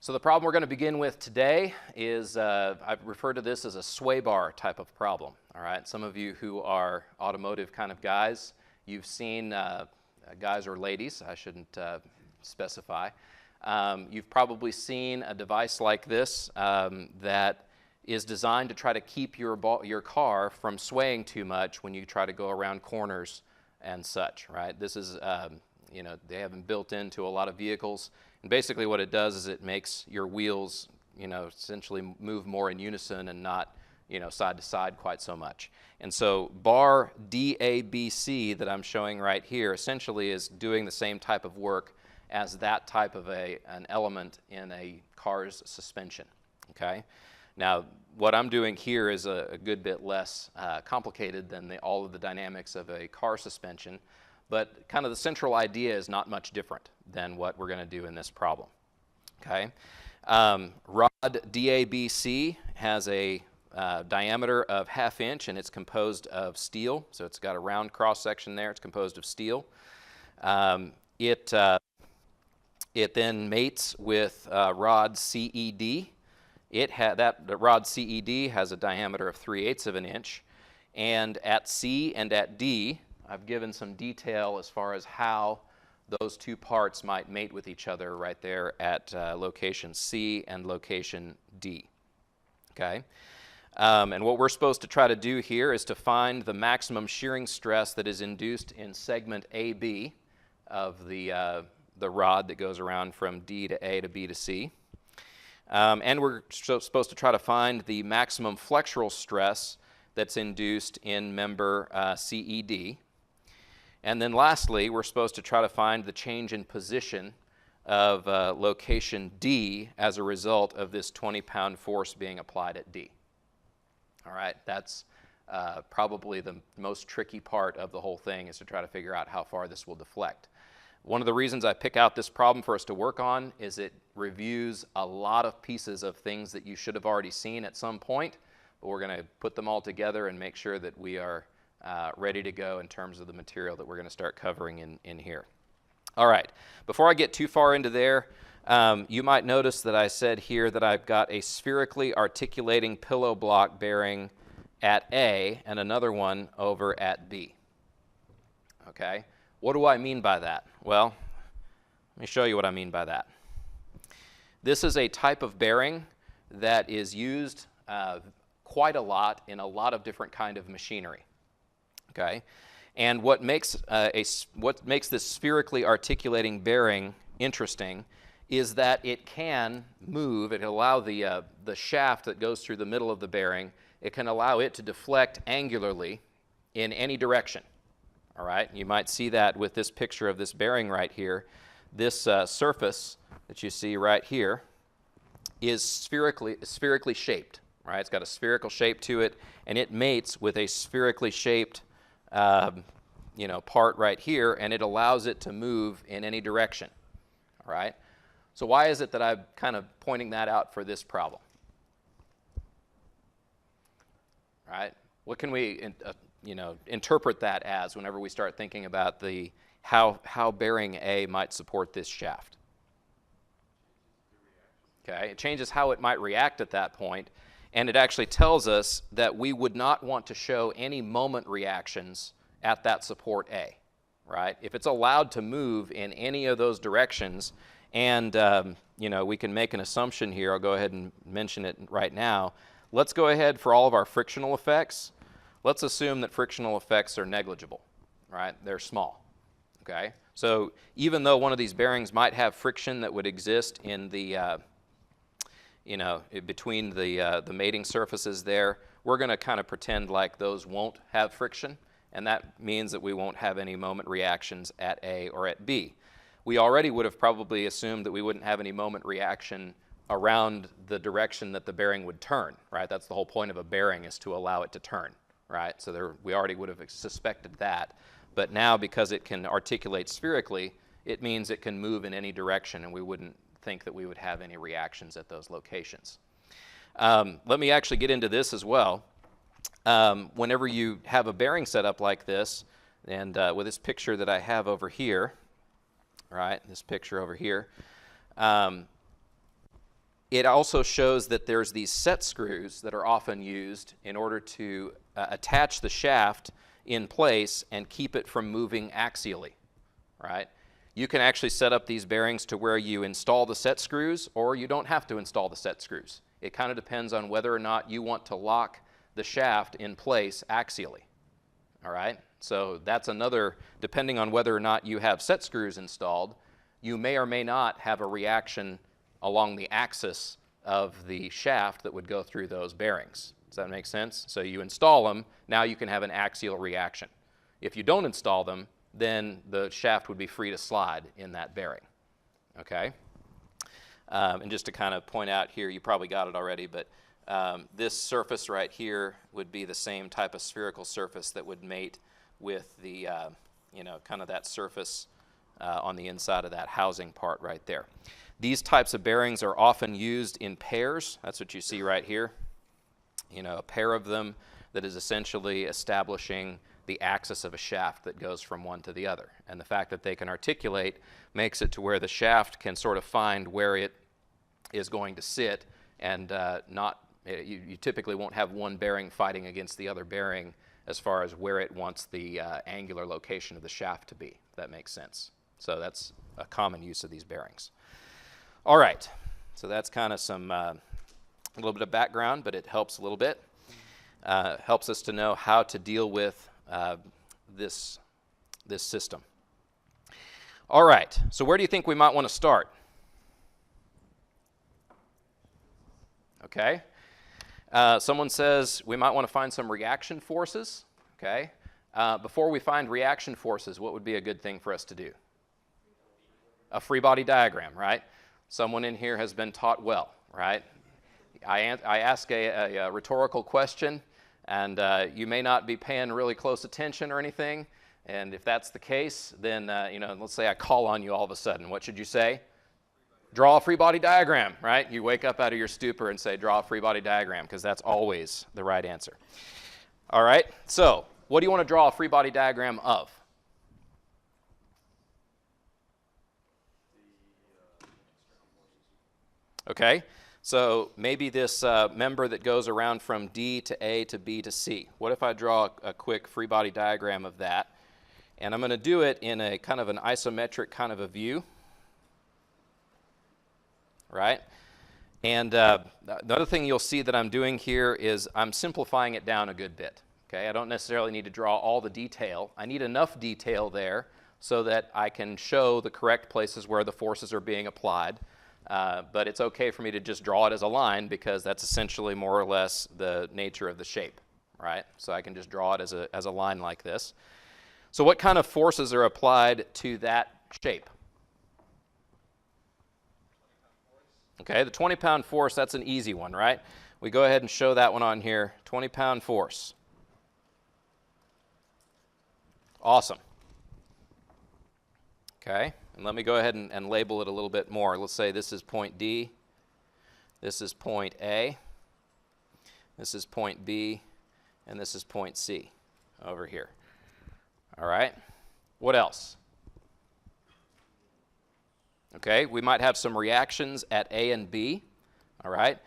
So the problem we're going to begin with today is, I've referred to this as a Swaybar type of problem. All right, some of you who are automotive kind of guys, you've seen, guys or ladies, I shouldn't specify, you've probably seen a device like this that is designed to try to keep your car from swaying too much when you try to go around corners and such, right? This is, you know, they have them built into a lot of vehicles. And basically what it does is it makes your wheels, you know, essentially move more in unison and not, you know, side to side quite so much. And so bar DABC that I'm showing right here essentially is doing the same type of work as that type of an element in a car's suspension, okay? Now, what I'm doing here is a good bit less complicated than all of the dynamics of a car suspension, but kind of the central idea is not much different than what we're going to do in this problem, okay? Rod DABC has a diameter of 1/2 inch, and it's composed of steel, so it's got a round cross section there. It's composed of steel. It then mates with rod CED. The rod CED has a diameter of 3/8 of an inch, and at C and at D, I've given some detail as far as how those two parts might mate with each other right there at location C and location D, okay? And what we're supposed to try to do here is to find the maximum shearing stress that is induced in segment AB of the rod that goes around from D to A to B to C. And we're supposed to try to find the maximum flexural stress that's induced in member CED. And then lastly, we're supposed to try to find the change in position of location D as a result of this 20-pound force being applied at D. All right, that's probably the most tricky part of the whole thing, is to try to figure out how far this will deflect. One of the reasons I pick out this problem for us to work on is it reviews a lot of pieces of things that you should have already seen at some point, but we're going to put them all together and make sure that we are ready to go in terms of the material that we're going to start covering in here. All right, before I get too far into there, you might notice that I said here that I've got a spherically articulating pillow block bearing at A and another one over at B. Okay, what do I mean by that? Well, let me show you what I mean by that. This is a type of bearing that is used quite a lot in a lot of different kind of machinery. Okay, and what makes this spherically articulating bearing interesting is that it can move. It can allow the shaft that goes through the middle of the bearing, it can allow it to deflect angularly in any direction. All right, you might see that with this picture of this bearing right here. This surface that you see right here is spherically shaped. Right, it's got a spherical shape to it, and it mates with a spherically shaped you know, part right here, and it allows it to move in any direction. All right, so why is it that I'm kind of pointing that out for this problem? All right, what can we you know, interpret that as whenever we start thinking about how bearing A might support this shaft? Okay, it changes how it might react at that point, and it actually tells us that we would not want to show any moment reactions at that support A, right? If it's allowed to move in any of those directions, and you know, we can make an assumption here. I'll go ahead and mention it right now. Let's go ahead for all of our frictional effects. Let's assume that frictional effects are negligible, right? They're small, okay? So even though one of these bearings might have friction that would exist in the you know, between the mating surfaces there, we're going to kind of pretend like those won't have friction, and that means that we won't have any moment reactions at A or at B. We already would have probably assumed that we wouldn't have any moment reaction around the direction that the bearing would turn, right? That's the whole point of a bearing, is to allow it to turn, right? So we already would have suspected that, but now because it can articulate spherically, it means it can move in any direction, and we wouldn't think that we would have any reactions at those locations. Let me actually get into this as well. Whenever you have a bearing set up like this, and with this picture that I have over here, right, this picture over here, it also shows that there's these set screws that are often used in order to attach the shaft in place and keep it from moving axially, right? You can actually set up these bearings to where you install the set screws, or you don't have to install the set screws. It kind of depends on whether or not you want to lock the shaft in place axially, all right? So that's another, depending on whether or not you have set screws installed, you may or may not have a reaction along the axis of the shaft that would go through those bearings. Does that make sense? So you install them, now you can have an axial reaction. If you don't install them, then the shaft would be free to slide in that bearing, okay? And just to kind of point out here, you probably got it already, but this surface right here would be the same type of spherical surface that would mate with the, kind of that surface on the inside of that housing part right there. These types of bearings are often used in pairs. That's what you see right here. A pair of them that is essentially establishing the axis of a shaft that goes from one to the other. And the fact that they can articulate makes it to where the shaft can sort of find where it is going to sit, and you typically won't have one bearing fighting against the other bearing as far as where it wants the angular location of the shaft to be, if that makes sense. So that's a common use of these bearings. All right, so that's kind of some a little bit of background, but it helps a little bit. Helps us to know how to deal with this system. All right, so where do you think we might want to start? Okay, someone says we might want to find some reaction forces. Okay, before we find reaction forces, what would be a good thing for us to do? A free body diagram, right? Someone in here has been taught well, right? I ask a rhetorical question, and you may not be paying really close attention or anything, and if that's the case, then, let's say I call on you all of a sudden. What should you say? Draw a free body diagram, right? You wake up out of your stupor and say, draw a free body diagram, because that's always the right answer. All right, so what do you want to draw a free body diagram of? Okay, so maybe this member that goes around from D to A to B to C. What if I draw a quick free body diagram of that? And I'm going to do it in a kind of an isometric kind of a view, right? And the other thing you'll see that I'm doing here is I'm simplifying it down a good bit. Okay, I don't necessarily need to draw all the detail. I need enough detail there so that I can show the correct places where the forces are being applied. But it's okay for me to just draw it as a line, because that's essentially more or less the nature of the shape, right? So I can just draw it as a line like this. So what kind of forces are applied to that shape? Okay, the 20-pound force, that's an easy one, right? We go ahead and show that one on here, 20-pound force. Awesome. Okay. And let me go ahead and label it a little bit more. Let's say this is point D, this is point A, this is point B, and this is point C over here. All right, what else? Okay, we might have some reactions at A and B, all right?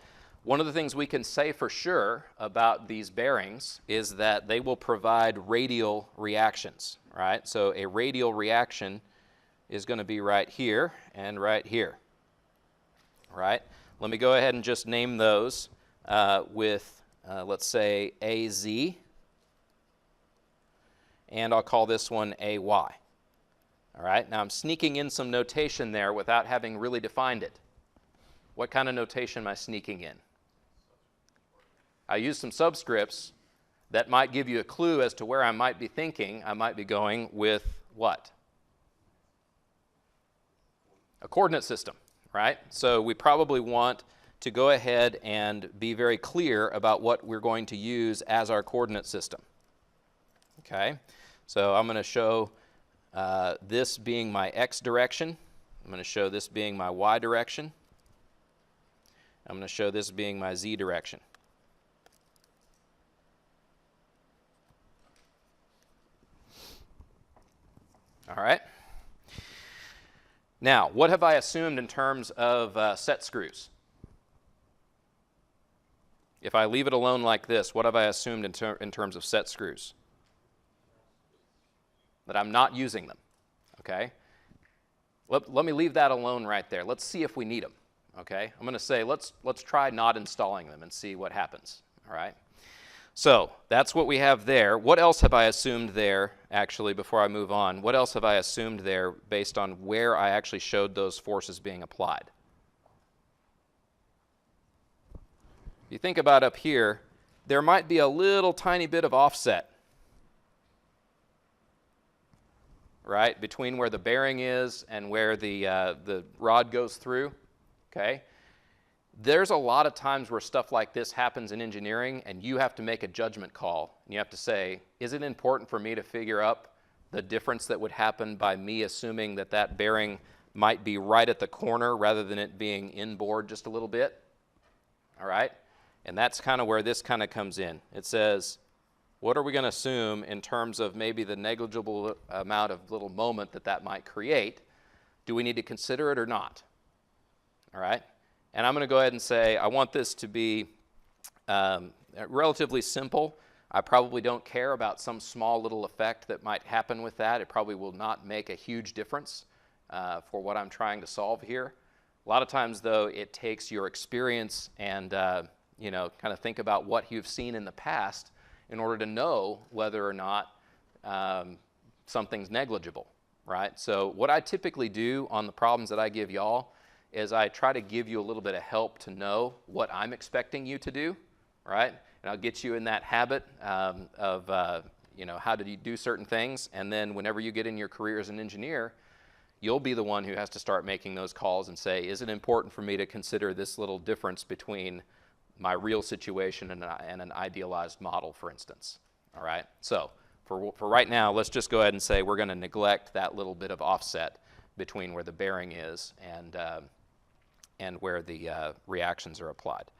One of the things we can say for sure about these bearings is that they will provide radial reactions, right? So a radial reaction is going to be right here and right here, right? Let me go ahead and just name those with, let's say, AZ, and I'll call this one AY. All right, now I'm sneaking in some notation there without having really defined it. What kind of notation am I sneaking in? I use some subscripts that might give you a clue as to where I might be thinking. I might be going with what? A coordinate system, right? So we probably want to go ahead and be very clear about what we're going to use as our coordinate system. Okay, so I'm going to show this being my x direction. I'm going to show this being my y direction. I'm going to show this being my z direction. All right. Now, what have I assumed in terms of set screws? If I leave it alone like this, what have I assumed in terms of set screws? That I'm not using them, okay? Let me leave that alone right there. Let's see if we need them, okay? I'm going to say let's try not installing them and see what happens, all right? So that's what we have there. What else have I assumed there, actually, before I move on? What else have I assumed there based on where I actually showed those forces being applied? If you think about up here, there might be a little tiny bit of offset, right, between where the bearing is and where the rod goes through, okay? There's a lot of times where stuff like this happens in engineering, and you have to make a judgment call. And you have to say, is it important for me to figure up the difference that would happen by me assuming that that bearing might be right at the corner rather than it being inboard just a little bit? All right? And that's kind of where this kind of comes in. It says, what are we going to assume in terms of maybe the negligible amount of little moment that that might create? Do we need to consider it or not? All right? And I'm going to go ahead and say I want this to be relatively simple. I probably don't care about some small little effect that might happen with that. It probably will not make a huge difference for what I'm trying to solve here. A lot of times, though, it takes your experience and you know, kind of think about what you've seen in the past in order to know whether or not something's negligible, right? So what I typically do on the problems that I give y'all is I try to give you a little bit of help to know what I'm expecting you to do, right? And I'll get you in that habit of, you know, how do you do certain things, and then whenever you get in your career as an engineer, you'll be the one who has to start making those calls and say, is it important for me to consider this little difference between my real situation and an idealized model, for instance, all right? So for right now, let's just go ahead and say we're going to neglect that little bit of offset between where the bearing is and where the reactions are applied.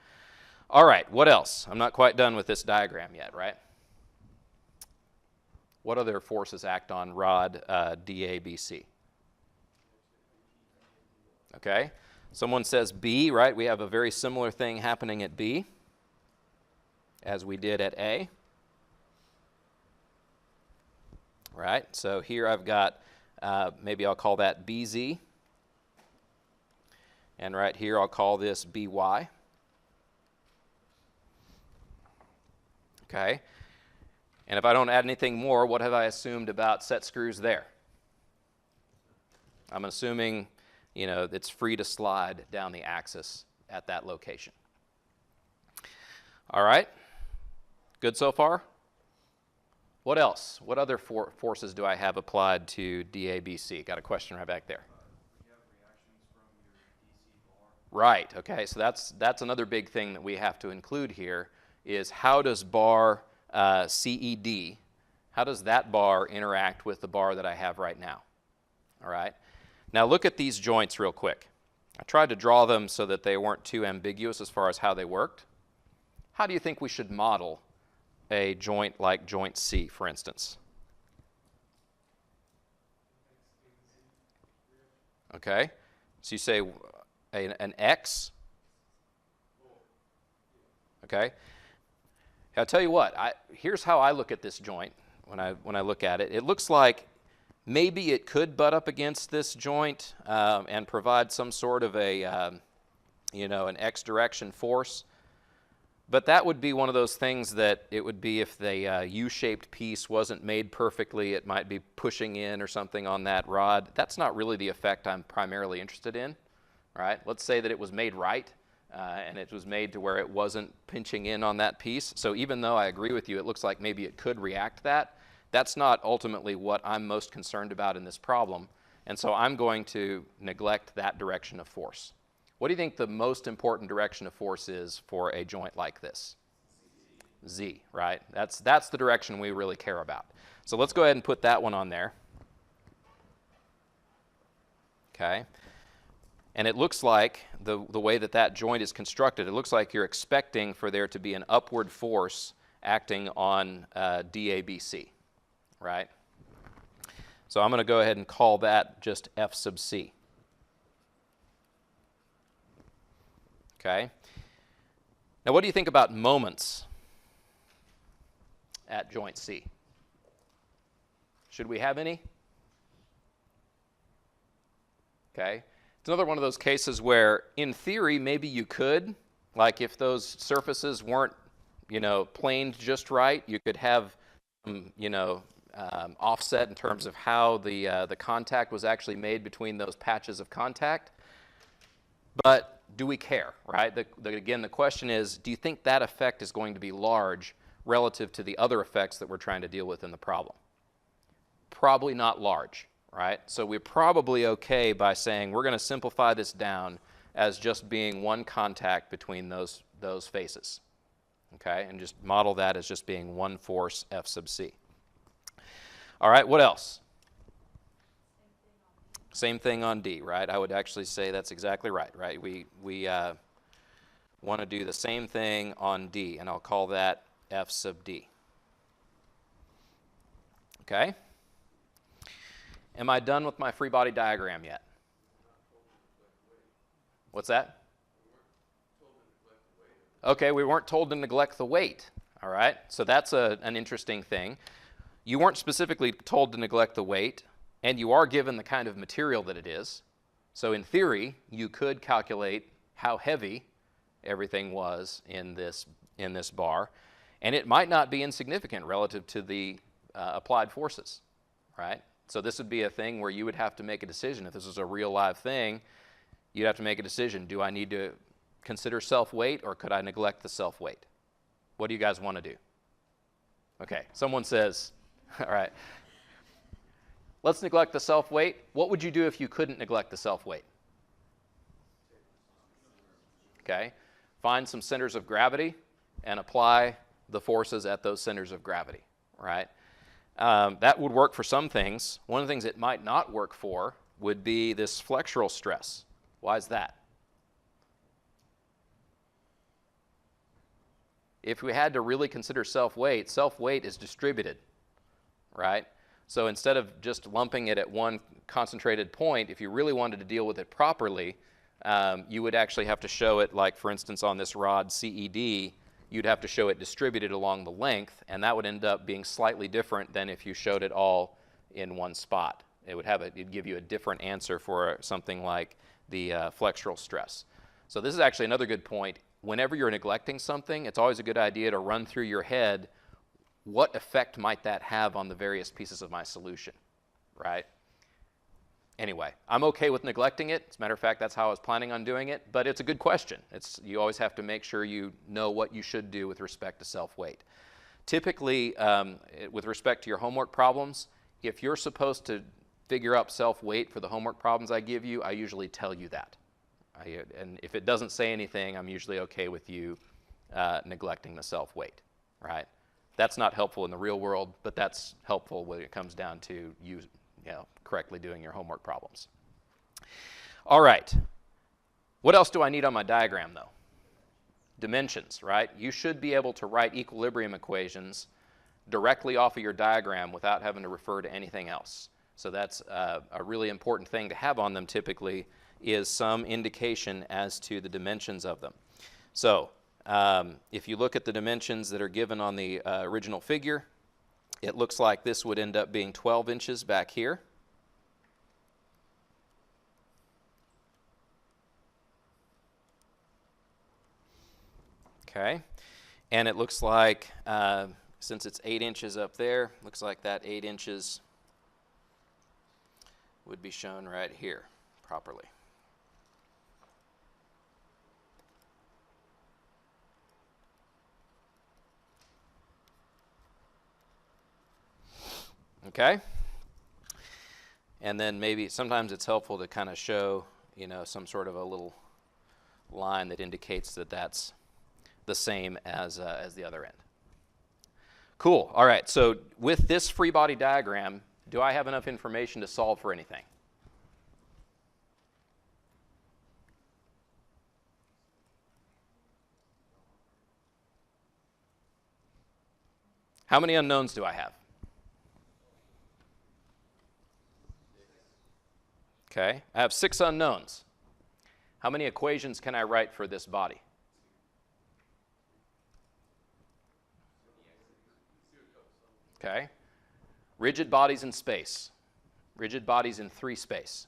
All right, what else? I'm not quite done with this diagram yet, right? What other forces act on rod DABC? Okay, someone says B, right? We have a very similar thing happening at B as we did at A. Right, so here I've got, maybe I'll call that BZ. And right here, I'll call this BY. Okay. And if I don't add anything more, what have I assumed about set screws there? I'm assuming, you know, it's free to slide down the axis at that location. All right. Good so far? What else? What other forces do I have applied to DABC? Got a question right back there. Right, okay, so that's another big thing that we have to include here is how does bar CED, how does that bar interact with the bar that I have right now? All right, now look at these joints real quick. I tried to draw them so that they weren't too ambiguous as far as how they worked. How do you think we should model a joint like joint C, for instance? Okay, so you say an X. Okay. I'll tell you what. Here's how I look at this joint when I look at it. It looks like maybe it could butt up against this joint and provide some sort of a you know, an X direction force. But that would be one of those things that it would be if the U-shaped piece wasn't made perfectly, it might be pushing in or something on that rod. That's not really the effect I'm primarily interested in. Right? Let's say that it was made right and it was made to where it wasn't pinching in on that piece. So even though I agree with you, it looks like maybe it could react that. That's not ultimately what I'm most concerned about in this problem. And so I'm going to neglect that direction of force. What do you think the most important direction of force is for a joint like this? Z, right? That's the direction we really care about. So let's go ahead and put that one on there. Okay. And it looks like the way that joint is constructed, it looks like you're expecting for there to be an upward force acting on DABC, right? So I'm going to go ahead and call that just F sub C. Okay. Now, what do you think about moments at joint C? Should we have any? Okay. It's another one of those cases where, in theory, maybe you could. Like if those surfaces weren't, planed just right, you could have, offset in terms of how the contact was actually made between those patches of contact. But do we care, right? Again, the question is, do you think that effect is going to be large relative to the other effects that we're trying to deal with in the problem? Probably not large, right? So we're probably okay by saying we're going to simplify this down as just being one contact between those faces, okay? And just model that as just being one force F sub C. All right, what else? Same thing on D, right? I would actually say that's exactly right, right? We want to do the same thing on D, and I'll call that F sub D. Okay? Am I done with my free body diagram yet? What's that? Okay, we weren't told to neglect the weight. All right, so that's an interesting thing. You weren't specifically told to neglect the weight, and you are given the kind of material that it is. So in theory, you could calculate how heavy everything was in this bar, and it might not be insignificant relative to the applied forces, right? So this would be a thing where you would have to make a decision. If this was a real live thing, you'd have to make a decision. Do I need to consider self-weight, or could I neglect the self-weight? What do you guys want to do? Okay, someone says, all right, let's neglect the self-weight. What would you do if you couldn't neglect the self-weight? Okay, find some centers of gravity and apply the forces at those centers of gravity, right? That would work for some things. One of the things it might not work for would be this flexural stress. Why is that? If we had to really consider self-weight is distributed, right? So instead of just lumping it at one concentrated point, if you really wanted to deal with it properly, you would actually have to show it, like for instance on this rod CED, you'd have to show it distributed along the length, and that would end up being slightly different than if you showed it all in one spot. It'd give you a different answer for something like the flexural stress. So this is actually another good point. Whenever you're neglecting something, it's always a good idea to run through your head, what effect might that have on the various pieces of my solution, right? Anyway, I'm okay with neglecting it. As a matter of fact, that's how I was planning on doing it, but it's a good question. You always have to make sure you know what you should do with respect to self-weight. Typically, with respect to your homework problems, if you're supposed to figure out self-weight for the homework problems I give you, I usually tell you that. And if it doesn't say anything, I'm usually okay with you neglecting the self-weight, right? That's not helpful in the real world, but that's helpful when it comes down to you correctly doing your homework problems. All right. What else do I need on my diagram, though? Dimensions, right? You should be able to write equilibrium equations directly off of your diagram without having to refer to anything else. So that's a really important thing to have on them typically, is some indication as to the dimensions of them. So if you look at the dimensions that are given on the original figure, it looks like this would end up being 12 inches back here. Okay, and it looks like, since it's 8 inches up there, looks like that 8 inches would be shown right here properly. Okay, and then maybe sometimes it's helpful to kind of show, some sort of a little line that indicates that that's the same as the other end. Cool. All right. So with this free body diagram, do I have enough information to solve for anything? How many unknowns do I have? Okay, I have 6 unknowns. How many equations can I write for this body? Okay. Rigid bodies in space. Rigid bodies in 3 space.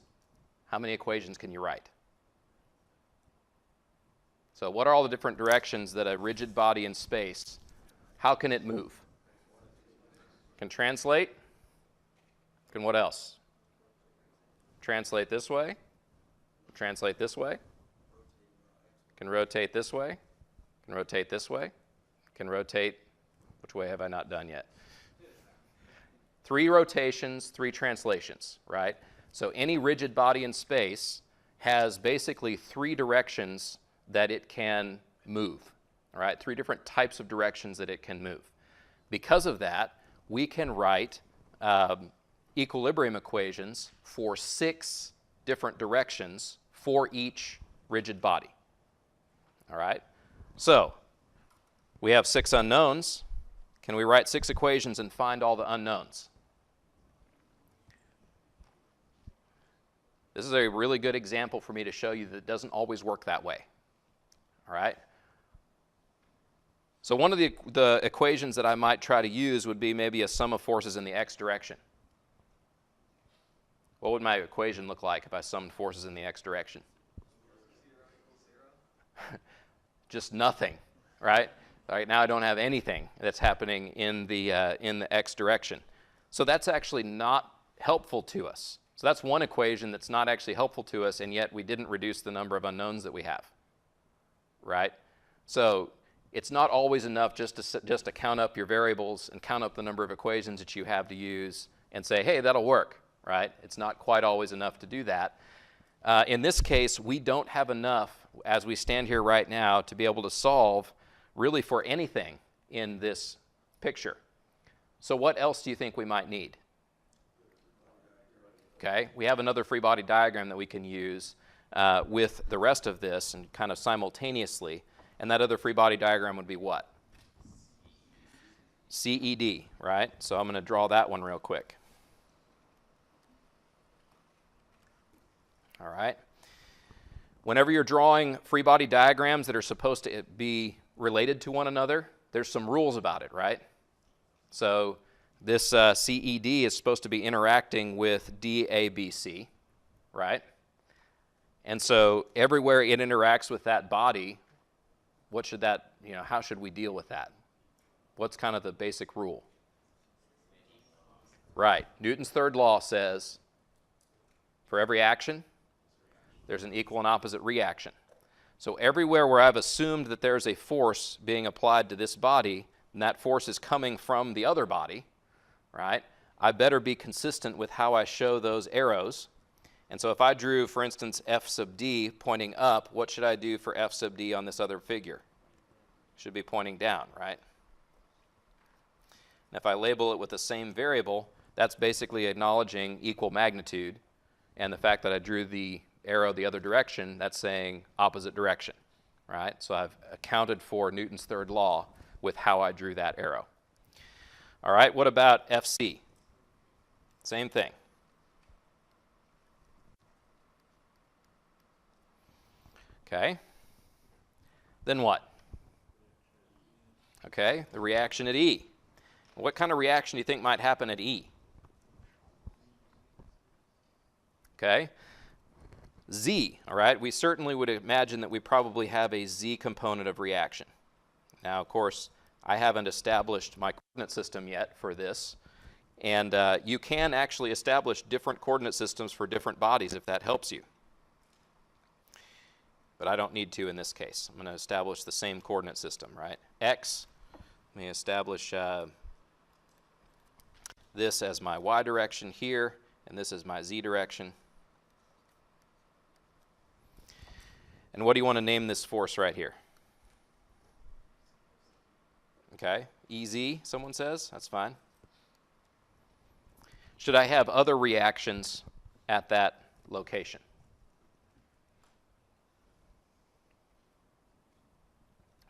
How many equations can you write? So what are all the different directions that a rigid body in space, how can it move? Can translate. Can what else? Translate this way. Translate this way. Can rotate this way. Can rotate this way. Can rotate, which way have I not done yet? 3 rotations, 3 translations, right? So any rigid body in space has basically 3 directions that it can move, all right? 3 different types of directions that it can move. Because of that, we can write equilibrium equations for 6 different directions for each rigid body, all right? So we have 6 unknowns. Can we write 6 equations and find all the unknowns? This is a really good example for me to show you that it doesn't always work that way. All right? So one of the equations that I might try to use would be maybe a sum of forces in the x direction. What would my equation look like if I summed forces in the x direction? Just nothing, right? Right now I don't have anything that's happening in the x direction. So that's actually not helpful to us. So that's one equation that's not actually helpful to us, and yet we didn't reduce the number of unknowns that we have, right? So it's not always enough just to count up your variables and count up the number of equations that you have to use and say, hey, that'll work, right? It's not quite always enough to do that. In this case, we don't have enough, as we stand here right now, to be able to solve really for anything in this picture. So what else do you think we might need? Okay, we have another free body diagram that we can use with the rest of this and kind of simultaneously. And that other free body diagram would be what? CED, right? So I'm going to draw that one real quick. All right. Whenever you're drawing free body diagrams that are supposed to be related to one another, there's some rules about it, right? So this CED is supposed to be interacting with DABC, right? And so everywhere it interacts with that body, what should that, how should we deal with that? What's kind of the basic rule? Right. Newton's third law says for every action, there's an equal and opposite reaction. So everywhere where I've assumed that there's a force being applied to this body, and that force is coming from the other body, right? I better be consistent with how I show those arrows. And so if I drew, for instance, F sub D pointing up, what should I do for F sub D on this other figure? Should be pointing down, right? And if I label it with the same variable, that's basically acknowledging equal magnitude. And the fact that I drew the arrow the other direction, that's saying opposite direction, right? So I've accounted for Newton's third law with how I drew that arrow. All right, what about FC? Same thing. Okay. Then what? Okay, the reaction at E. What kind of reaction do you think might happen at E? Okay. Z, all right, we certainly would imagine that we probably have a Z component of reaction. Now, of course, I haven't established my coordinate system yet for this, and you can actually establish different coordinate systems for different bodies if that helps you. But I don't need to in this case. I'm going to establish the same coordinate system, right? X, let me establish this as my Y direction here, and this is my Z direction. And what do you want to name this force right here? Okay, EZ, someone says? That's fine. Should I have other reactions at that location?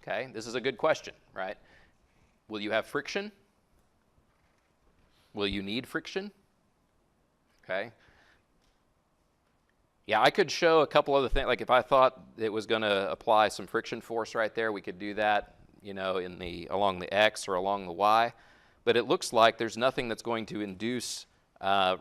Okay, this is a good question, right? Will you have friction? Will you need friction? Okay. Yeah, I could show a couple other things. Like if I thought it was going to apply some friction force right there, we could do that, along the X or along the Y. but it looks like there's nothing that's going to induce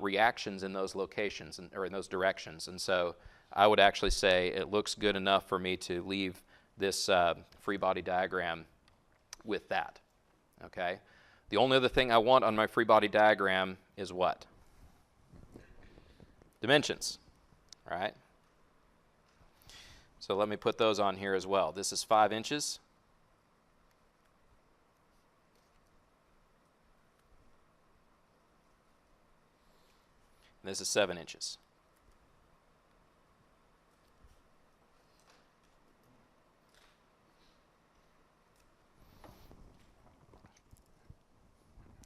reactions in those locations or in those directions. And so I would actually say it looks good enough for me to leave this free body diagram with that. Okay? The only other thing I want on my free body diagram is what? Dimensions. All right? So let me put those on here as well. This is 5 inches. And this is 7 inches.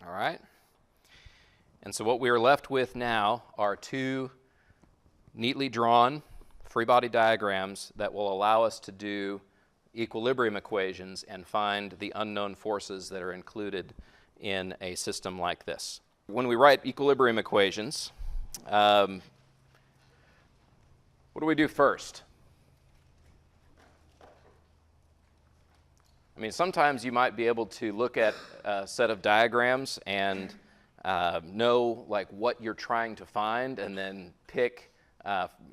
All right? And so what we are left with now are 2 neatly drawn free body diagrams that will allow us to do equilibrium equations and find the unknown forces that are included in a system like this. When we write equilibrium equations, what do we do first? I mean, sometimes you might be able to look at a set of diagrams and know like what you're trying to find, and then pick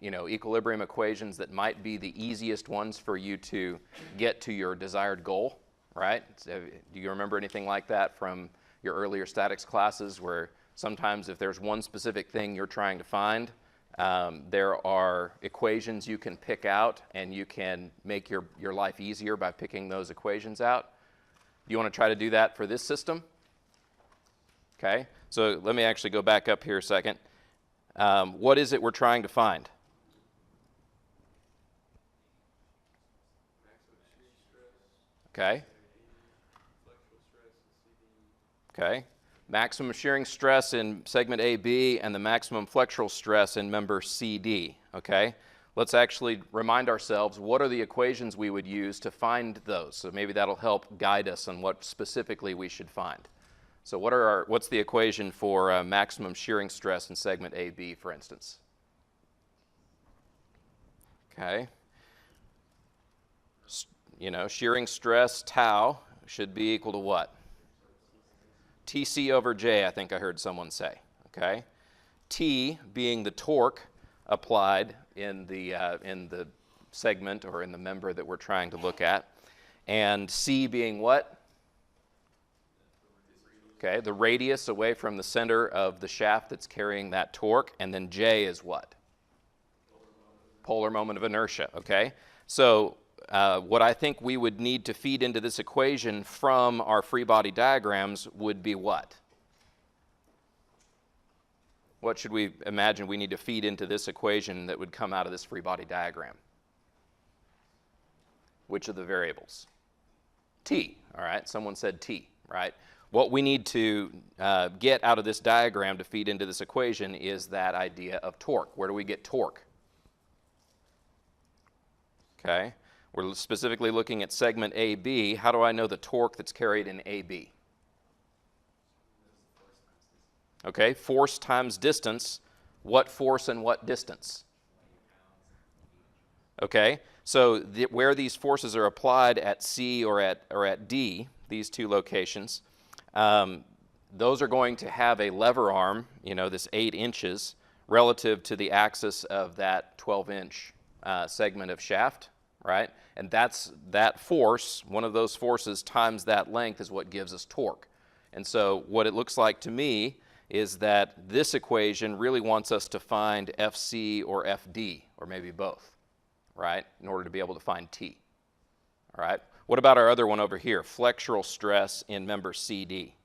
equilibrium equations that might be the easiest ones for you to get to your desired goal, right? So, do you remember anything like that from your earlier statics classes, where sometimes if there's one specific thing you're trying to find, there are equations you can pick out, and you can make your life easier by picking those equations out? Do you want to try to do that for this system? Okay, so let me actually go back up here a second. What is it we're trying to find? Okay. Okay. Maximum shearing stress in segment AB and the maximum flexural stress in member CD. Okay. Let's actually remind ourselves, what are the equations we would use to find those? So maybe that'll help guide us on what specifically we should find. So what's the equation for maximum shearing stress in segment AB, for instance? Okay. Shearing stress, tau, should be equal to what? TC over J, I think I heard someone say. Okay. T being the torque applied in the segment or in the member that we're trying to look at, and C being what? Okay, the radius away from the center of the shaft that's carrying that torque, and then J is what? Polar moment of inertia, okay? So what I think we would need to feed into this equation from our free body diagrams would be what? What should we imagine we need to feed into this equation that would come out of this free body diagram? Which of the variables? T, all right? Someone said T, right? What we need to get out of this diagram to feed into this equation is that idea of torque. Where do we get torque? Okay, we're specifically looking at segment AB. How do I know the torque that's carried in AB? Okay, force times distance. What force and what distance? Okay, so where these forces are applied at C or at D, these 2 locations, those are going to have a lever arm, this 8 inches, relative to the axis of that 12-inch segment of shaft, right? And that force, one of those forces times that length, is what gives us torque. And so what it looks like to me is that this equation really wants us to find FC or FD, or maybe both, right, in order to be able to find T. All right? What about our other one over here, flexural stress in member CD?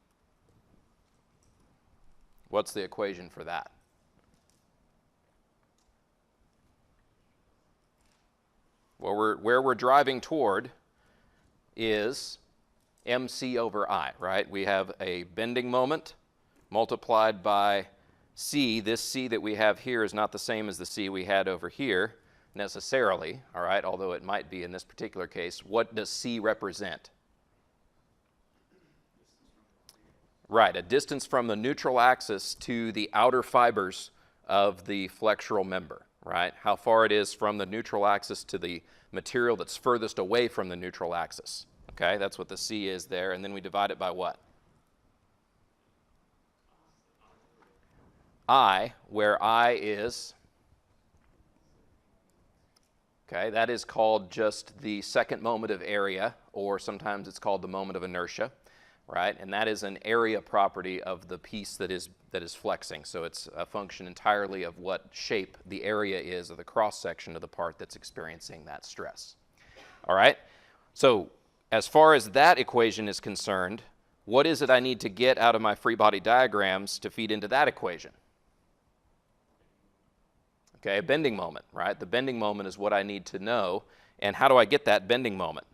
What's the equation for that? Well, where we're driving toward is MC over I, right? We have a bending moment multiplied by C. This C that we have here is not the same as the C we had over here necessarily, all right, although it might be in this particular case. What does C represent? Right, a distance from the neutral axis to the outer fibers of the flexural member, right? How far it is from the neutral axis to the material that's furthest away from the neutral axis. Okay, that's what the C is there, and then we divide it by what? I, where I is, okay, that is called just the second moment of area, or sometimes it's called the moment of inertia, right? And that is an area property of the piece that is flexing. So it's a function entirely of what shape the area is of the cross-section of the part that's experiencing that stress. All right? So as far as that equation is concerned, what is it I need to get out of my free body diagrams to feed into that equation? Okay, a bending moment, right? The bending moment is what I need to know. And how do I get that bending moment?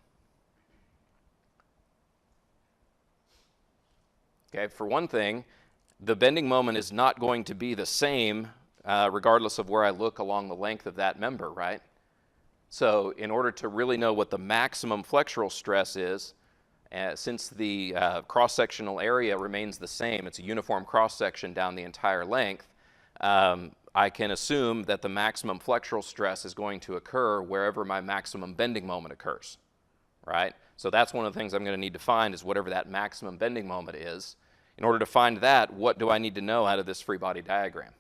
Okay, for one thing, the bending moment is not going to be the same regardless of where I look along the length of that member, right? So in order to really know what the maximum flexural stress is, since the cross-sectional area remains the same, it's a uniform cross-section down the entire length, I can assume that the maximum flexural stress is going to occur wherever my maximum bending moment occurs, right? So that's one of the things I'm going to need to find is whatever that maximum bending moment is. In order to find that, what do I need to know out of this free body diagram?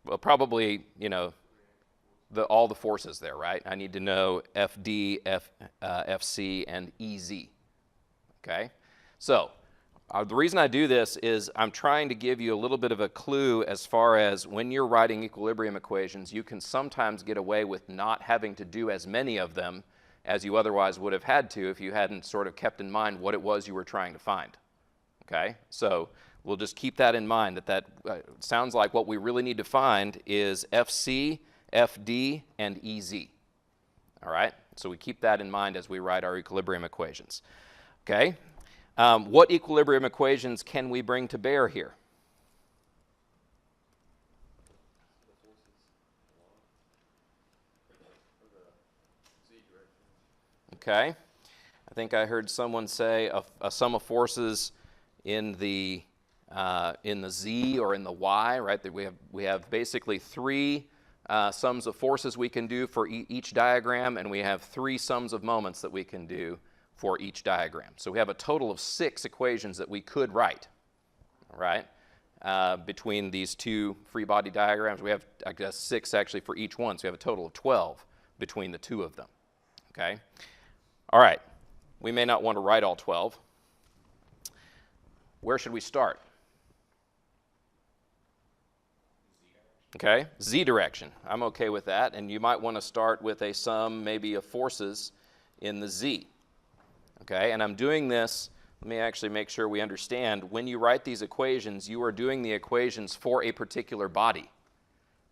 Well, probably, you know, all the forces there, right? I need to know FD, FC, and EZ, okay? So the reason I do this is I'm trying to give you a little bit of a clue as far as when you're writing equilibrium equations, you can sometimes get away with not having to do as many of them as you otherwise would have had to if you hadn't sort of kept in mind what it was you were trying to find, okay? So we'll just keep that in mind, that sounds like what we really need to find is FC, FD, and EZ, all right? So we keep that in mind as we write our equilibrium equations, okay? What equilibrium equations can we bring to bear here? Okay. I think I heard someone say a sum of forces in the Z or in the Y, right? That we have basically three sums of forces we can do for each diagram, and we have three sums of moments that we can do for each diagram. So we have a total of 6 equations that we could write, right? Between these two free body diagrams, we have, I guess, 6 actually for each one, so we have a total of 12 between the two of them, okay? All right, we may not want to write all 12. Where should we start? Okay, Z direction. I'm okay with that, and you might want to start with a sum maybe of forces in the Z. Okay, and I'm doing this, let me actually make sure we understand, when you write these equations, you are doing the equations for a particular body,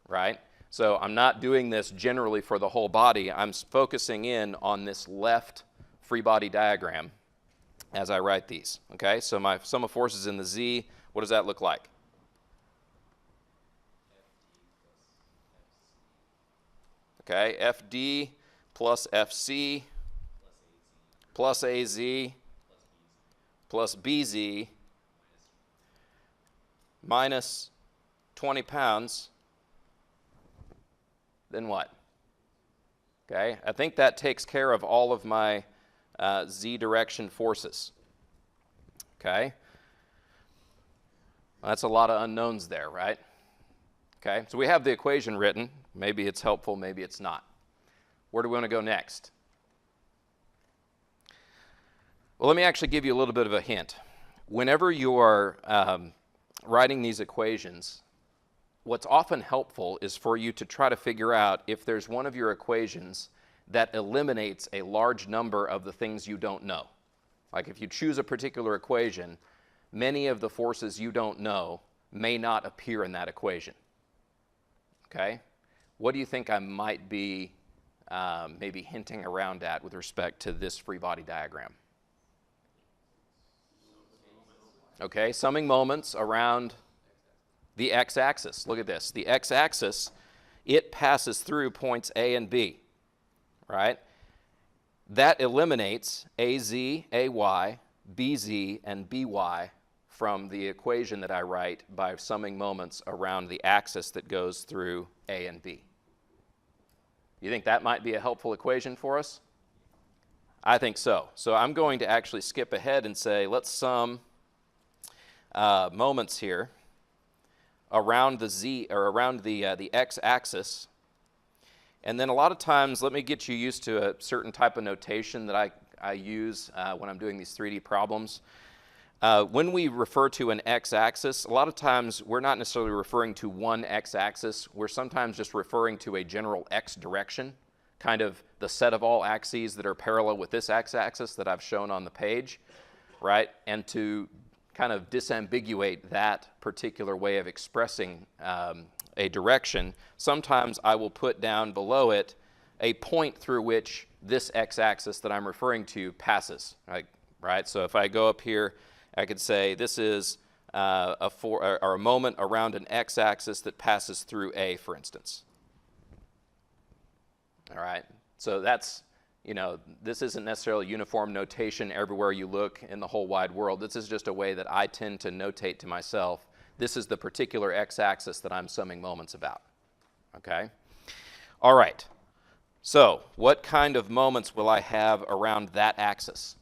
right? So I'm not doing this generally for the whole body. I'm focusing in on this left free body diagram as I write these, okay? So my sum of forces in the Z, what does that look like? Okay, FD plus FC plus AZ plus BZ minus 20 pounds, then what? Okay, I think that takes care of all of my Z direction forces. Okay, that's a lot of unknowns there, right? Okay, so we have the equation written. Maybe it's helpful, maybe it's not. Where do we want to go next? Well, let me actually give you a little bit of a hint. Whenever you are writing these equations, what's often helpful is for you to try to figure out if there's one of your equations that eliminates a large number of the things you don't know. Like if you choose a particular equation, many of the forces you don't know may not appear in that equation. Okay? What do you think I might be maybe hinting around at with respect to this free body diagram? Okay, summing moments around the x-axis. Look at this. The x-axis, it passes through points A and B, right? That eliminates AZ, AY, BZ, and BY from the equation that I write by summing moments around the axis that goes through A and B. You think that might be a helpful equation for us? I think so. So I'm going to actually skip ahead and say, let's sum moments here around the z, or around the x-axis. And then a lot of times, let me get you used to a certain type of notation that I use when I'm doing these 3D problems. When we refer to an x-axis, a lot of times we're not necessarily referring to one x-axis. We're sometimes just referring to a general x direction, kind of the set of all axes that are parallel with this x-axis that I've shown on the page, right? And to kind of disambiguate that particular way of expressing a direction, sometimes I will put down below it a point through which this x-axis that I'm referring to passes, right? So if I go up here, I could say this is a moment around an x-axis that passes through A, for instance. All right, so that's, you know, this isn't necessarily uniform notation everywhere you look in the whole wide world. This is just a way that I tend to notate to myself, this is the particular x-axis that I'm summing moments about, okay? All right, so what kind of moments will I have around that axis?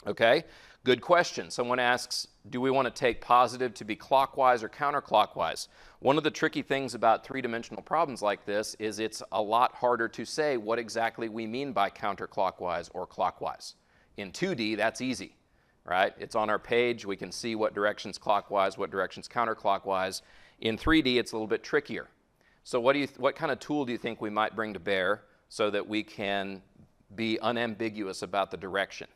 Okay, good question. Someone asks, do we want to take positive to be clockwise or counterclockwise? One of the tricky things about three-dimensional problems like this is it's a lot harder to say what exactly we mean by counterclockwise or clockwise. In 2D, that's easy, right? It's on our page. We can see what direction's clockwise, what direction's counterclockwise. In 3D, it's a little bit trickier. So what kind of tool do you think we might bring to bear so that we can be unambiguous about the direction?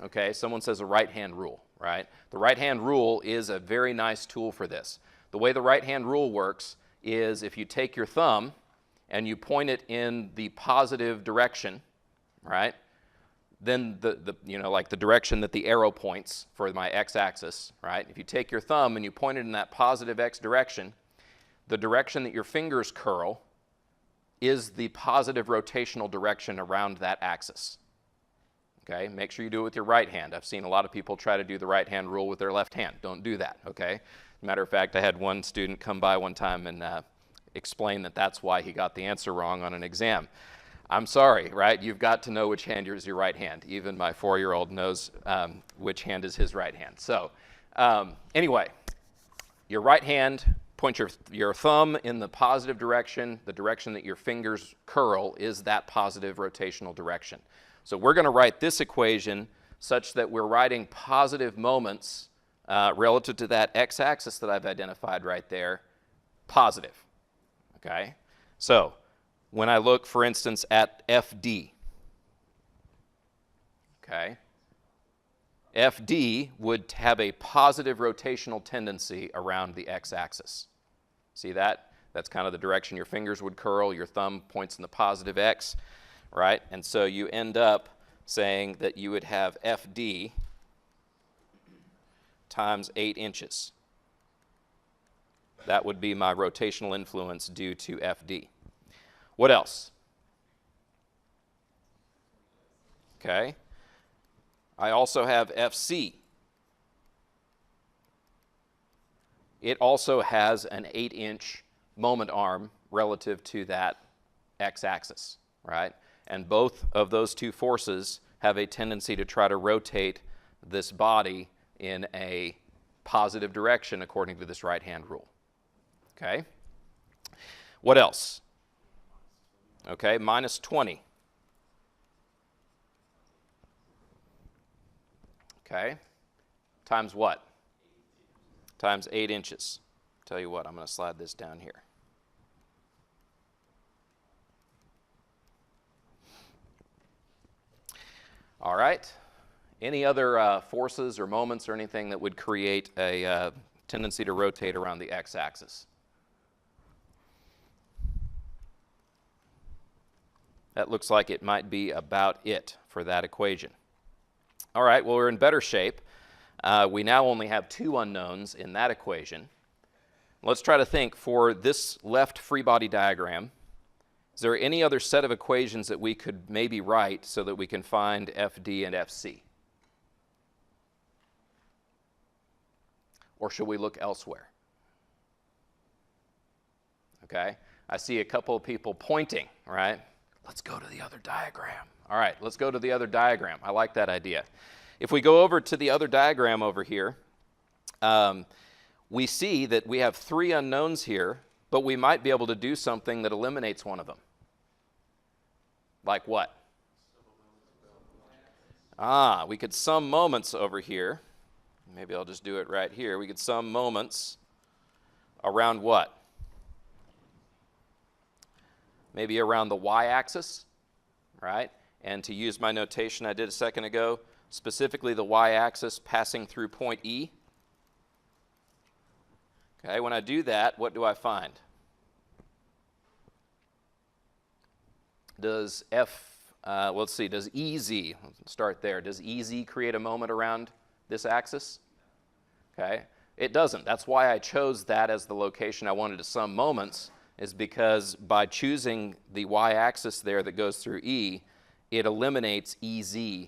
Okay, someone says a right-hand rule, right? The right-hand rule is a very nice tool for this. The way the right-hand rule works is if you take your thumb and you point it in the positive direction, right? Then like the direction that the arrow points for my x-axis, right? If you take your thumb and you point it in that positive x direction, the direction that your fingers curl is the positive rotational direction around that axis. Okay, make sure you do it with your right hand. I've seen a lot of people try to do the right hand rule with their left hand. Don't do that, okay? Matter of fact, I had one student come by one time and explain that that's why he got the answer wrong on an exam. I'm sorry, right? You've got to know which hand is your right hand. Even my 4-year-old knows which hand is his right hand. So anyway, your right hand, point your thumb in the positive direction. The direction that your fingers curl is that positive rotational direction. So we're going to write this equation such that we're writing positive moments relative to that x-axis that I've identified right there, positive, okay? So when I look, for instance, at FD, okay, FD would have a positive rotational tendency around the x-axis. See that? That's kind of the direction your fingers would curl. Your thumb points in the positive x. Right? And so you end up saying that you would have FD times 8 inches. That would be my rotational influence due to FD. What else? Okay. I also have FC. It also has an 8-inch moment arm relative to that x-axis, right? And both of those two forces have a tendency to try to rotate this body in a positive direction according to this right-hand rule. Okay? What else? Okay, minus 20. Okay. Times what? Times 8 inches. Tell you what, I'm going to slide this down here. All right. Any other forces or moments or anything that would create a tendency to rotate around the x-axis? That looks like it might be about it for that equation. All right, well, we're in better shape. We now only have 2 unknowns in that equation. Let's try to think for this left free body diagram, is there any other set of equations that we could maybe write so that we can find FD and FC? Or should we look elsewhere? Okay, I see a couple of people pointing, right? Let's go to the other diagram. All right, let's go to the other diagram. I like that idea. If we go over to the other diagram over here, we see that we have 3 unknowns here, but we might be able to do something that eliminates one of them. Like what? We could sum moments over here. Maybe I'll just do it right here. We could sum moments around what? Maybe around the y-axis, right? And to use my notation I did a second ago, specifically the y-axis passing through point E. Okay, when I do that, what do I find? Does let's see, does EZ, let's start there, does EZ create a moment around this axis? Okay, it doesn't. That's why I chose that as the location I wanted to sum moments, is because by choosing the y-axis there that goes through E, it eliminates EZ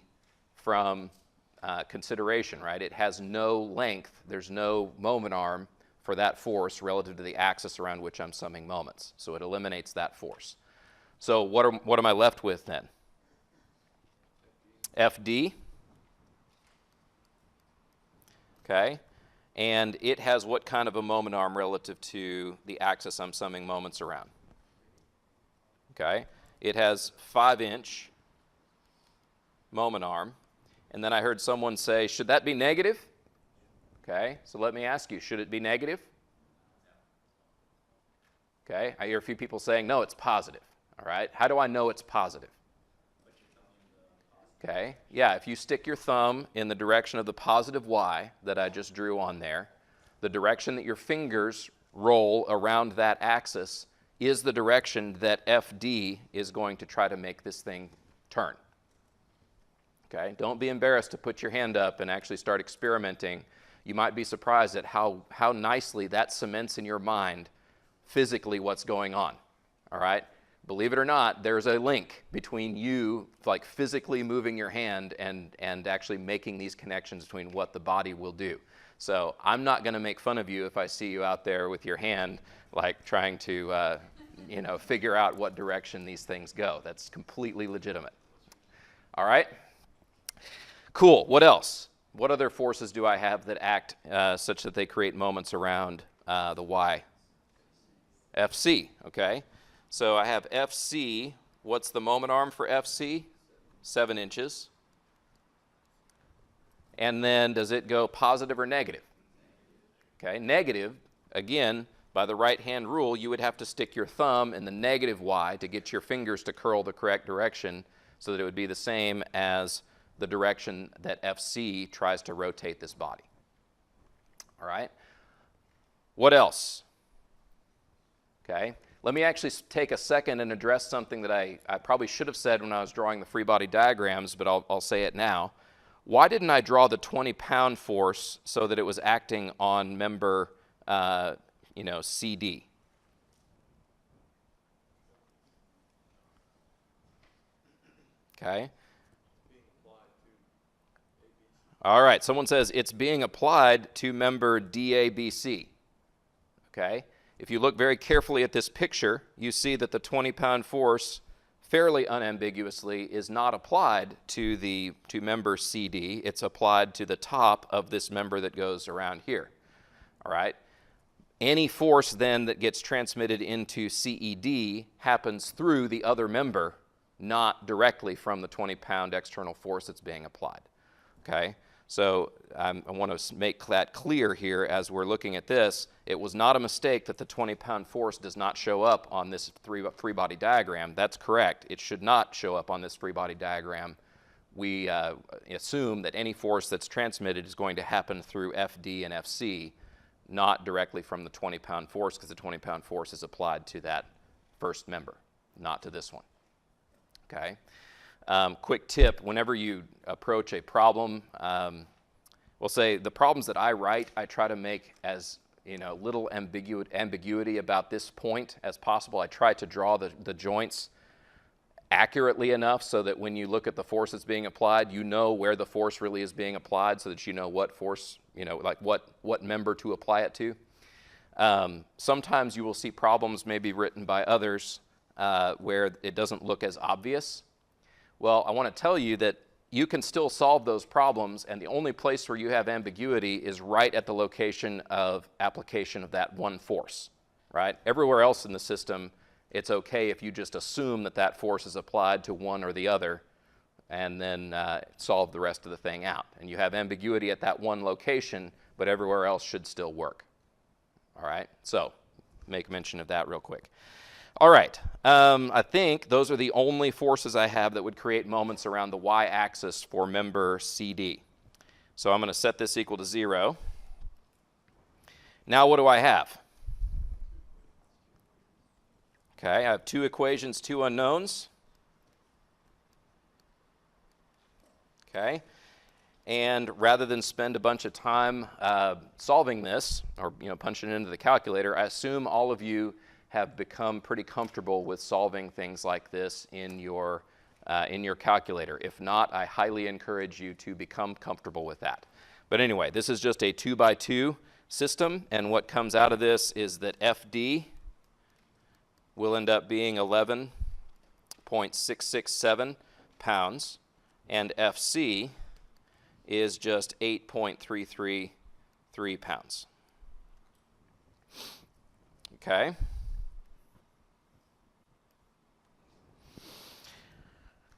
from consideration, right? It has no length, there's no moment arm for that force relative to the axis around which I'm summing moments. So it eliminates that force. So what am I left with then? FD. Okay. And it has what kind of a moment arm relative to the axis I'm summing moments around? Okay. It has 5-inch moment arm. And then I heard someone say, should that be negative? Okay. So let me ask you, should it be negative? Okay. I hear a few people saying, no, it's positive. All right. How do I know it's positive? Okay, yeah, if you stick your thumb in the direction of the positive y that I just drew on there, the direction that your fingers roll around that axis is the direction that FD is going to try to make this thing turn. Okay, don't be embarrassed to put your hand up and actually start experimenting. You might be surprised at how nicely that cements in your mind physically what's going on. All right? Believe it or not, there's a link between you like physically moving your hand and actually making these connections between what the body will do. So I'm not going to make fun of you if I see you out there with your hand like trying to figure out what direction these things go. That's completely legitimate. All right? Cool. What else? What other forces do I have that act such that they create moments around the y? FC, okay? So I have FC. What's the moment arm for FC? 7 inches. And then does it go positive or negative? Okay, negative, again, by the right-hand rule, you would have to stick your thumb in the negative y to get your fingers to curl the correct direction so that it would be the same as the direction that FC tries to rotate this body. All right? What else? Okay. Let me actually take a second and address something that I probably should have said when I was drawing the free body diagrams, but I'll say it now. Why didn't I draw the 20-pound force so that it was acting on member, CD? Okay. All right. Someone says it's being applied to member DABC. Okay. If you look very carefully at this picture, you see that the 20-pound force fairly unambiguously is not applied to member CD. It's applied to the top of this member that goes around here. All right? Any force then that gets transmitted into CED happens through the other member, not directly from the 20-pound external force that's being applied. Okay? So I want to make that clear here as we're looking at this. It was not a mistake that the 20-pound force does not show up on this free body diagram. That's correct. It should not show up on this free body diagram. We assume that any force that's transmitted is going to happen through FD and FC, not directly from the 20-pound force, because the 20-pound force is applied to that first member, not to this one. Okay? Quick tip, whenever you approach a problem, we'll say the problems that I write, I try to make as little ambiguity about this point as possible. I try to draw the joints accurately enough so that when you look at the force that's being applied, you know where the force really is being applied so that you know what force, like what member to apply it to. Sometimes you will see problems maybe written by others where it doesn't look as obvious? Well, I want to tell you that you can still solve those problems, and the only place where you have ambiguity is right at the location of application of that one force, right? Everywhere else in the system, it's okay if you just assume that that force is applied to one or the other, and then solve the rest of the thing out. And you have ambiguity at that one location, but everywhere else should still work. All right, so make mention of that real quick. All right, I think those are the only forces I have that would create moments around the y-axis for member CD. So I'm going to set this equal to 0. Now what do I have? Okay, I have two equations, two unknowns. Okay, and rather than spend a bunch of time solving this, or punching it into the calculator, I assume all of you have become pretty comfortable with solving things like this in your calculator. If not, I highly encourage you to become comfortable with that. But anyway, this is just a 2x2 system, and what comes out of this is that FD will end up being 11.667 pounds, and FC is just 8.333 pounds. Okay.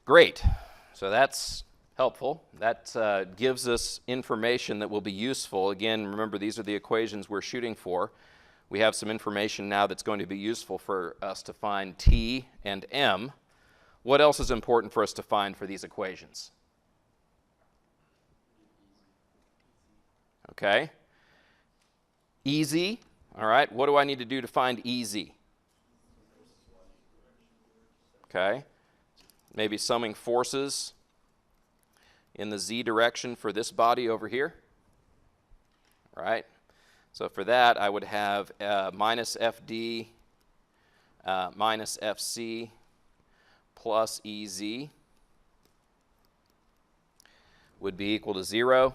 Great. So that's helpful. That gives us information that will be useful. Again, remember, these are the equations we're shooting for. We have some information now that's going to be useful for us to find T and M. What else is important for us to find for these equations? Okay. Easy. All right. What do I need to do to find easy? Okay. Maybe summing forces in the z direction for this body over here. All right. So for that, I would have minus FD minus FC plus EZ would be equal to 0.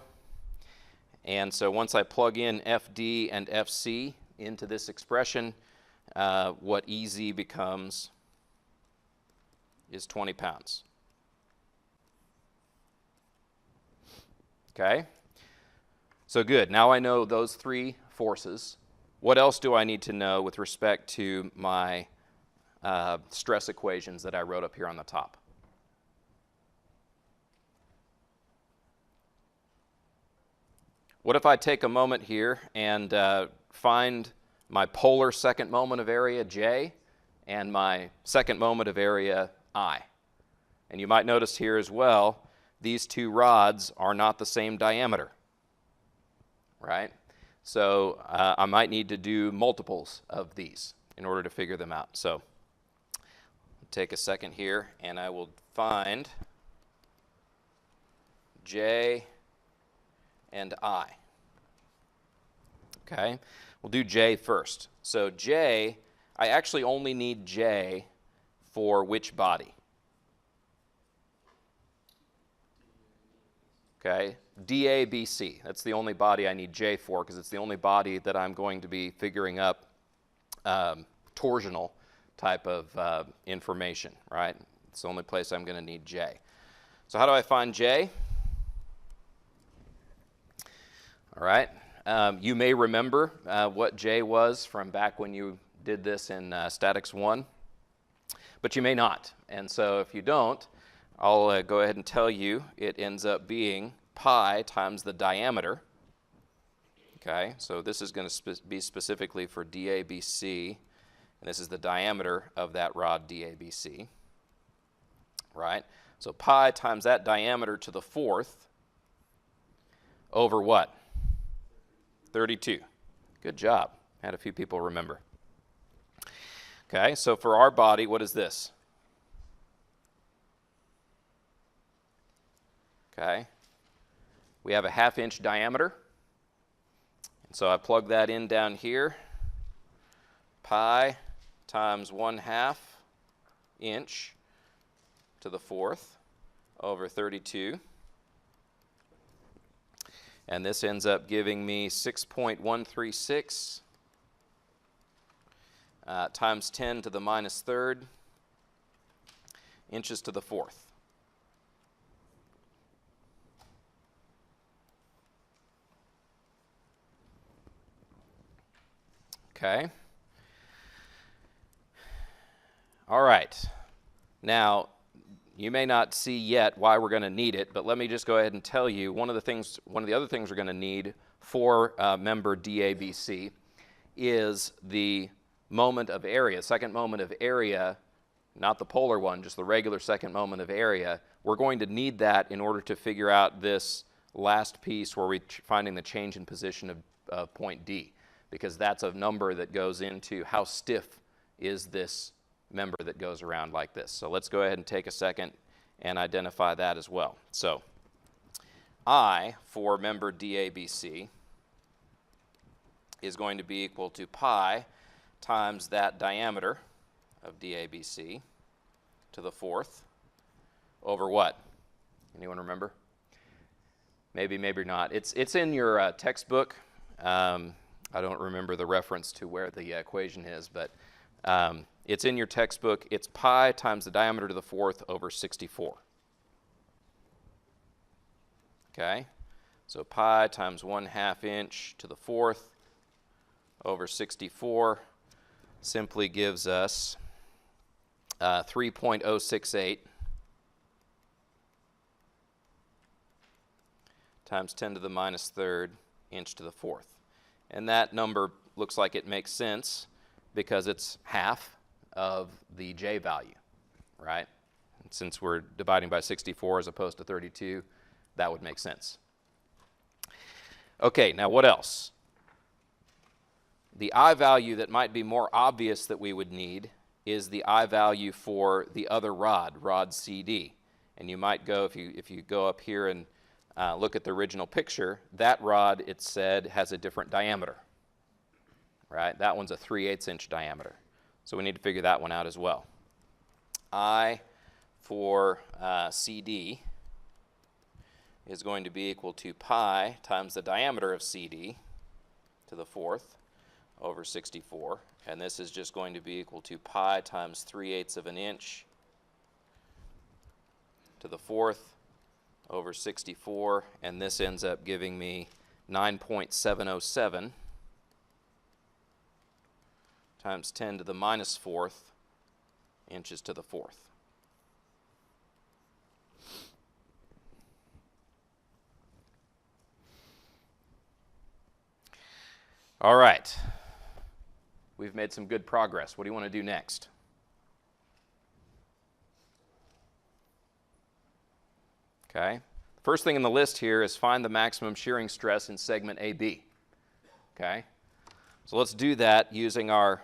And so once I plug in FD and FC into this expression, what EZ becomes is 20 pounds. Okay? So good. Now I know those three forces. What else do I need to know with respect to my stress equations that I wrote up here on the top? What if I take a moment here and find my polar second moment of area J and my second moment of area I? And you might notice here as well, these two rods are not the same diameter, right? So I might need to do multiples of these in order to figure them out. So take a second here and I will find J and I. Okay, we'll do J first. So J, I actually only need J for which body? Okay, DABC. That's the only body I need J for because it's the only body that I'm going to be figuring up torsional type of information, right? It's the only place I'm going to need J. So how do I find J? All right. You may remember what J was from back when you did this in Statics 1, but you may not. And so if you don't, I'll go ahead and tell you it ends up being pi times the diameter. Okay, so this is going to be specifically for DABC, and this is the diameter of that rod DABC, right? So pi times that diameter to the fourth over what? 32. Good job. Had a few people remember. Okay, so for our body, what is this? Okay, we have a 1/2 inch diameter. And so I plug that in down here. Pi times 1/2 inch to the fourth over 32. And this ends up giving me 6.136 times 10 to the minus third inches to the fourth. Okay. All right. Now, you may not see yet why we're going to need it, but let me just go ahead and tell you one of the other things we're going to need for member DABC is the moment of area, second moment of area, not the polar one, just the regular second moment of area. We're going to need that in order to figure out this last piece where we're finding the change in position of point D, because that's a number that goes into how stiff is this member that goes around like this. So let's go ahead and take a second and identify that as well. So I for member DABC is going to be equal to pi times that diameter of DABC to the fourth over what? Anyone remember? Maybe, maybe not. It's in your textbook. I don't remember the reference to where the equation is, but it's in your textbook. It's pi times the diameter to the fourth over 64. Okay? So pi times 1/2 inch to the fourth over 64 simply gives us 3.068 times 10 to the minus third inch to the fourth. And that number looks like it makes sense because it's half of the J value, right? And since we're dividing by 64 as opposed to 32, that would make sense. Okay, now what else? The I value that might be more obvious that we would need is the I value for the other rod CD. And you might go, if you go up here and look at the original picture, that rod, it said, has a different diameter, right? That one's a 3/8 inch diameter. So we need to figure that one out as well. I for CD is going to be equal to pi times the diameter of CD to the fourth over 64. And this is just going to be equal to pi times 3/8 of an inch to the fourth over 64. And this ends up giving me 9.707 times 10 to the minus fourth inches to the fourth. All right. We've made some good progress. What do you want to do next? Okay. First thing in the list here is find the maximum shearing stress in segment AB. Okay. So let's do that using our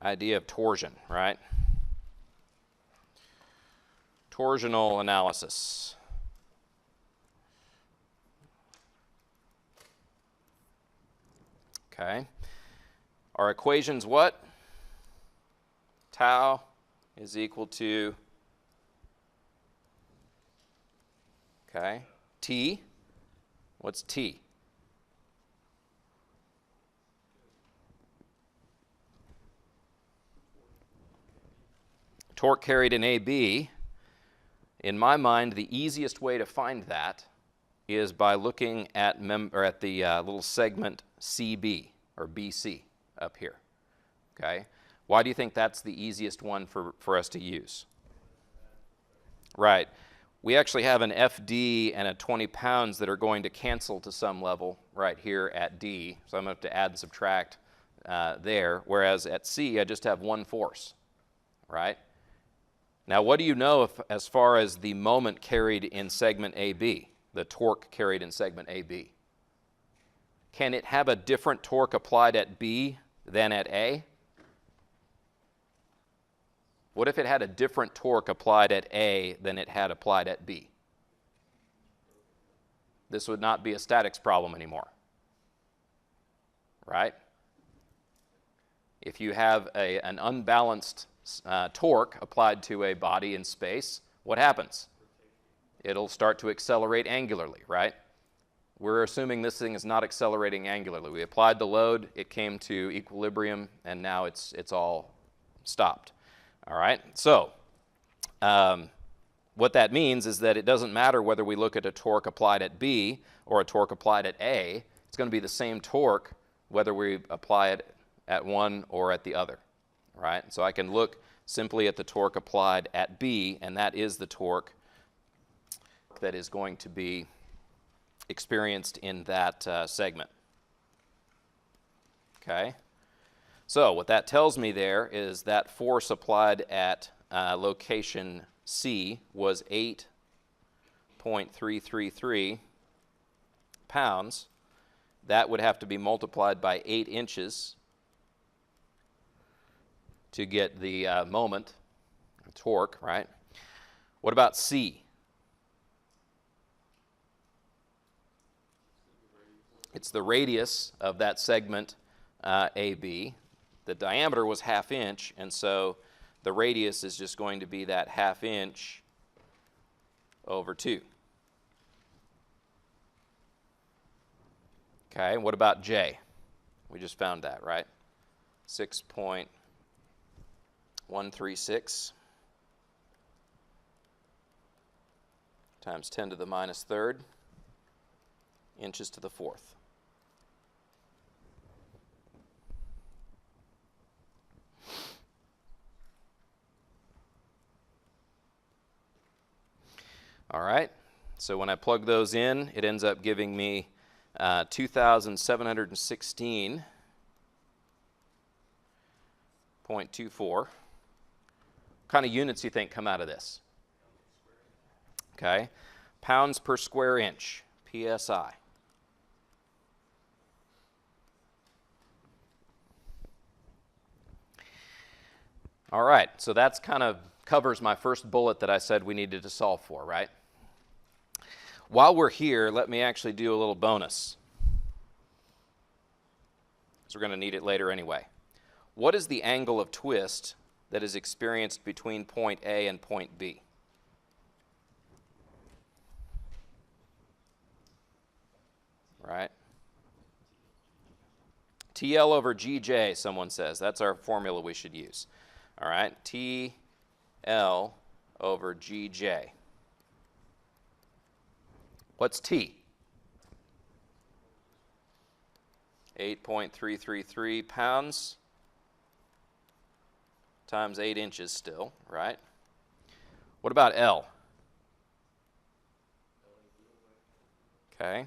idea of torsion, right? Torsional analysis. Okay. Our equation's what? Tau is equal to, okay, T. What's T? Torque carried in AB. In my mind, the easiest way to find that is by looking at the little segment CB or BC up here. Okay, why do you think that's the easiest one for us to use? Right. We actually have an FD and a 20 pounds that are going to cancel to some level right here at D. So I'm going to have to add and subtract there. Whereas at C, I just have one force, right? Now, what do you know as far as the moment carried in segment AB, the torque carried in segment AB? Can it have a different torque applied at B than at A? What if it had a different torque applied at A than it had applied at B? This would not be a statics problem anymore, right? If you have an unbalanced torque applied to a body in space, what happens? It'll start to accelerate angularly, right? We're assuming this thing is not accelerating angularly. We applied the load, it came to equilibrium, and now it's all stopped. All right, so what that means is that it doesn't matter whether we look at a torque applied at B or a torque applied at A. It's going to be the same torque whether we apply it at one or at the other, right? So I can look simply at the torque applied at B, and that is the torque that is going to be experienced in that segment. Okay? So what that tells me there is that force applied at location C was 8.333 pounds. That would have to be multiplied by 8 inches to get the moment, torque, right? What about C? It's the radius of that segment AB. The diameter was 1/2 inch, and so the radius is just going to be that 1/2 inch over 2. Okay, what about J? We just found that, right? 6.136 times 10 to the minus third inches to the fourth. All right, so when I plug those in, it ends up giving me 2,716.24. What kind of units do you think come out of this? Okay, pounds per square inch, PSI. All right, so that's kind of covers my first bullet that I said we needed to solve for, right? While we're here, let me actually do a little bonus, because we're going to need it later anyway. What is the angle of twist that is experienced between point A and point B? Right? TL over GJ, someone says. That's our formula we should use. All right, TL over GJ. What's T? 8.333 pounds times 8 inches still, right? What about L? Okay.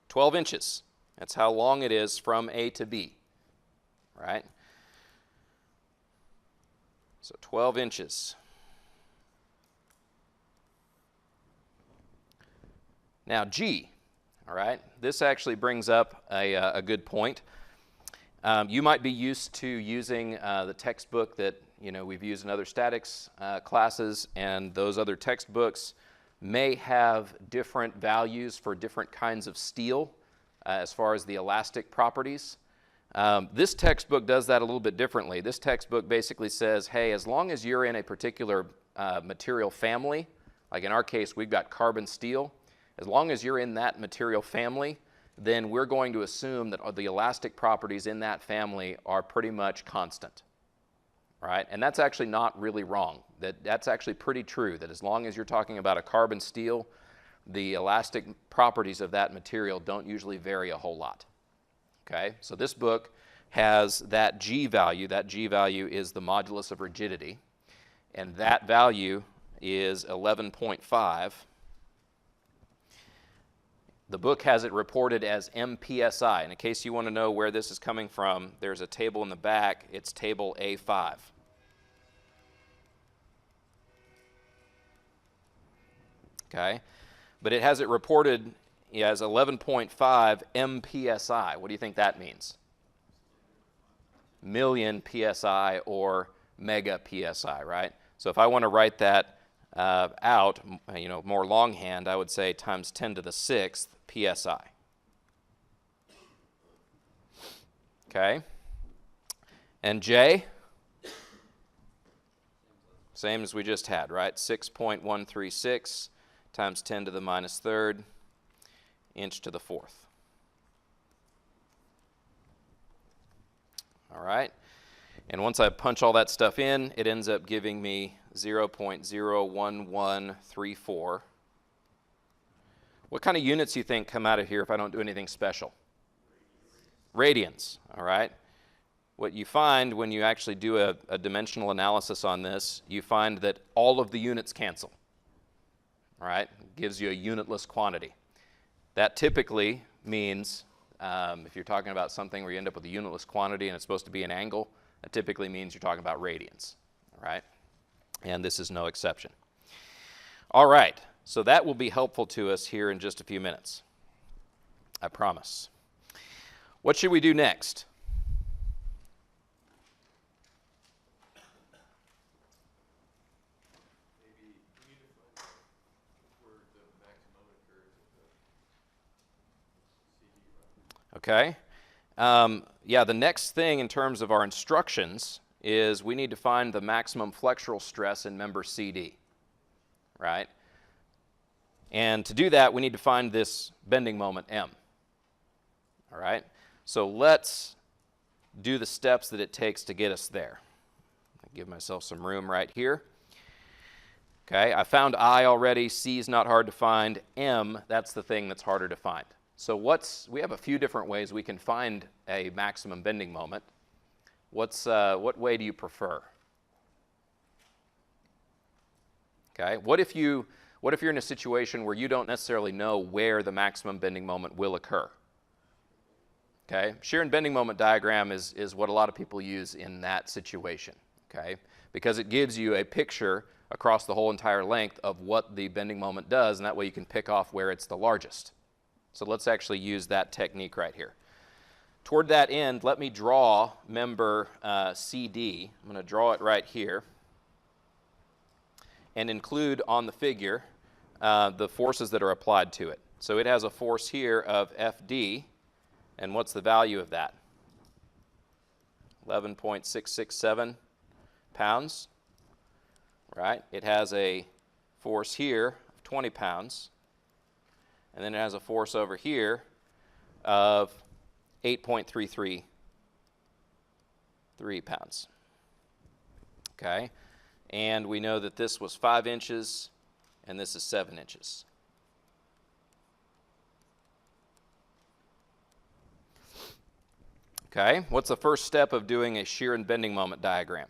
12 inches. That's how long it is from A to B, right? So 12 inches. Now G, all right, this actually brings up a good point. You might be used to using the textbook that we've used in other statics classes, and those other textbooks may have different values for different kinds of steel as far as the elastic properties. This textbook does that a little bit differently. This textbook basically says, hey, as long as you're in a particular material family, like in our case we've got carbon steel, as long as you're in that material family, then we're going to assume that the elastic properties in that family are pretty much constant, right? And that's actually not really wrong. That's actually pretty true, that as long as you're talking about a carbon steel, the elastic properties of that material don't usually vary a whole lot. Okay, so this book has that G value. That G value is the modulus of rigidity, and that value is 11.5. The book has it reported as MPSI, and in case you want to know where this is coming from, there's a table in the back. It's table A5. Okay, but it has it reported as 11.5 MPSI. What do you think that means? Million PSI or mega PSI, right? So if I want to write that out, more longhand, I would say times 10 to the 6th PSI. Okay. And J? Same as we just had, right? 6.136 times 10 to the minus third inch to the fourth. All right. And once I punch all that stuff in, it ends up giving me 0.01134. What kind of units do you think come out of here if I don't do anything special? Radians, all right? What you find when you actually do a dimensional analysis on this, you find that all of the units cancel, all right? It gives you a unitless quantity. That typically means, if you're talking about something where you end up with a unitless quantity and it's supposed to be an angle, that typically means you're talking about radians, all right? And this is no exception. All right, so that will be helpful to us here in just a few minutes, I promise. What should we do next? Maybe we need to find out where the maximum occurs at the CD. Okay. Yeah, the next thing in terms of our instructions is we need to find the maximum flexural stress in member CD, right? And to do that, we need to find this bending moment M, all right? So let's do the steps that it takes to get us there. I'll give myself some room right here. Okay, I found I already. C is not hard to find. M, that's the thing that's harder to find. So we have a few different ways we can find a maximum bending moment. What way do you prefer? Okay, what if you're in a situation where you don't necessarily know where the maximum bending moment will occur? Okay, shear and bending moment diagram is what a lot of people use in that situation, okay? Because it gives you a picture across the whole entire length of what the bending moment does, and that way you can pick off where it's the largest. So let's actually use that technique right here. Toward that end, let me draw member CD. I'm going to draw it right here and include on the figure the forces that are applied to it. So it has a force here of FD. And what's the value of that? 11.667 pounds, right? It has a force here of 20 pounds, and then it has a force over here of 8.333 pounds, okay? And we know that this was 5 inches, and this is 7 inches. Okay, what's the first step of doing a shear and bending moment diagram?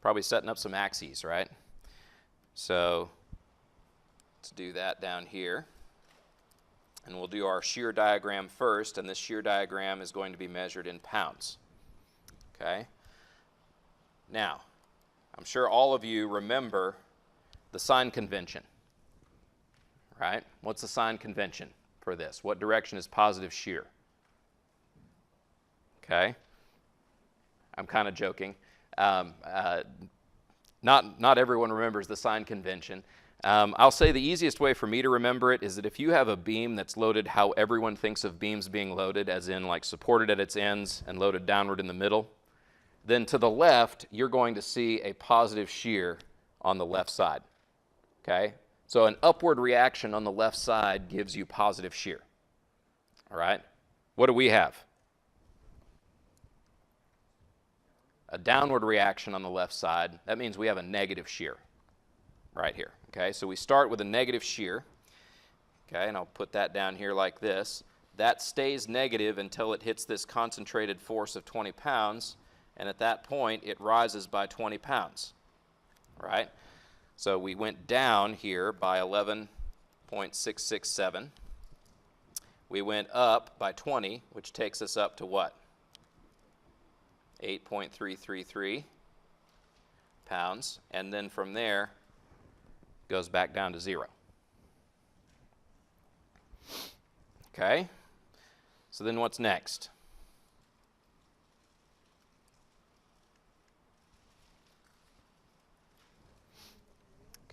Probably setting up some axes, right? So let's do that down here. And we'll do our shear diagram first, and this shear diagram is going to be measured in pounds. Okay? Now, I'm sure all of you remember the sign convention, right? What's the sign convention for this? What direction is positive shear? Okay, I'm kind of joking. Not everyone remembers the sign convention. I'll say the easiest way for me to remember it is that if you have a beam that's loaded how everyone thinks of beams being loaded, as in like supported at its ends and loaded downward in the middle, then to the left you're going to see a positive shear on the left side. Okay? So an upward reaction on the left side gives you positive shear. All right? What do we have? A downward reaction on the left side. That means we have a negative shear right here. Okay? So we start with a negative shear. Okay? And I'll put that down here like this. That stays negative until it hits this concentrated force of 20 pounds. And at that point, it rises by 20 pounds. All right? So we went down here by 11.667. We went up by 20, which takes us up to what? 8.333 pounds. And then from there, goes back down to 0. Okay? So then what's next?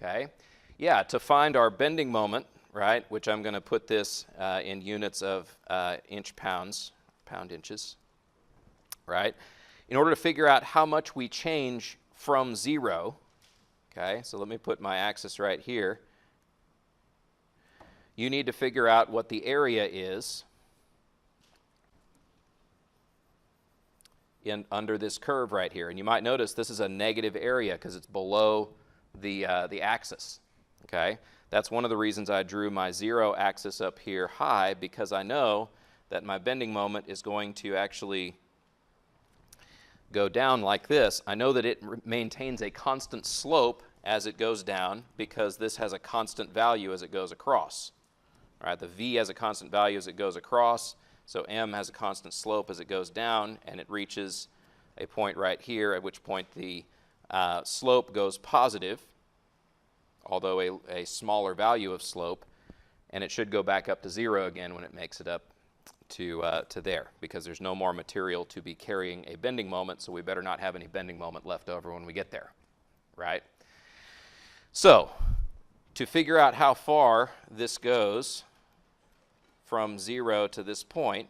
Okay, yeah, to find our bending moment, right, which I'm going to put this in units of pound inches, right, in order to figure out how much we change from 0, okay, so let me put my axis right here. You need to figure out what the area is under this curve right here. And you might notice this is a negative area because it's below the axis. Okay? That's one of the reasons I drew my 0 axis up here high, because I know that my bending moment is going to actually go down like this. I know that it maintains a constant slope as it goes down because this has a constant value as it goes across. All right, the V has a constant value as it goes across, so M has a constant slope as it goes down, and it reaches a point right here, at which point the slope goes positive, although a smaller value of slope, and it should go back up to 0 again when it makes it up to there, because there's no more material to be carrying a bending moment, so we better not have any bending moment left over when we get there, right? So, to figure out how far this goes from 0 to this point,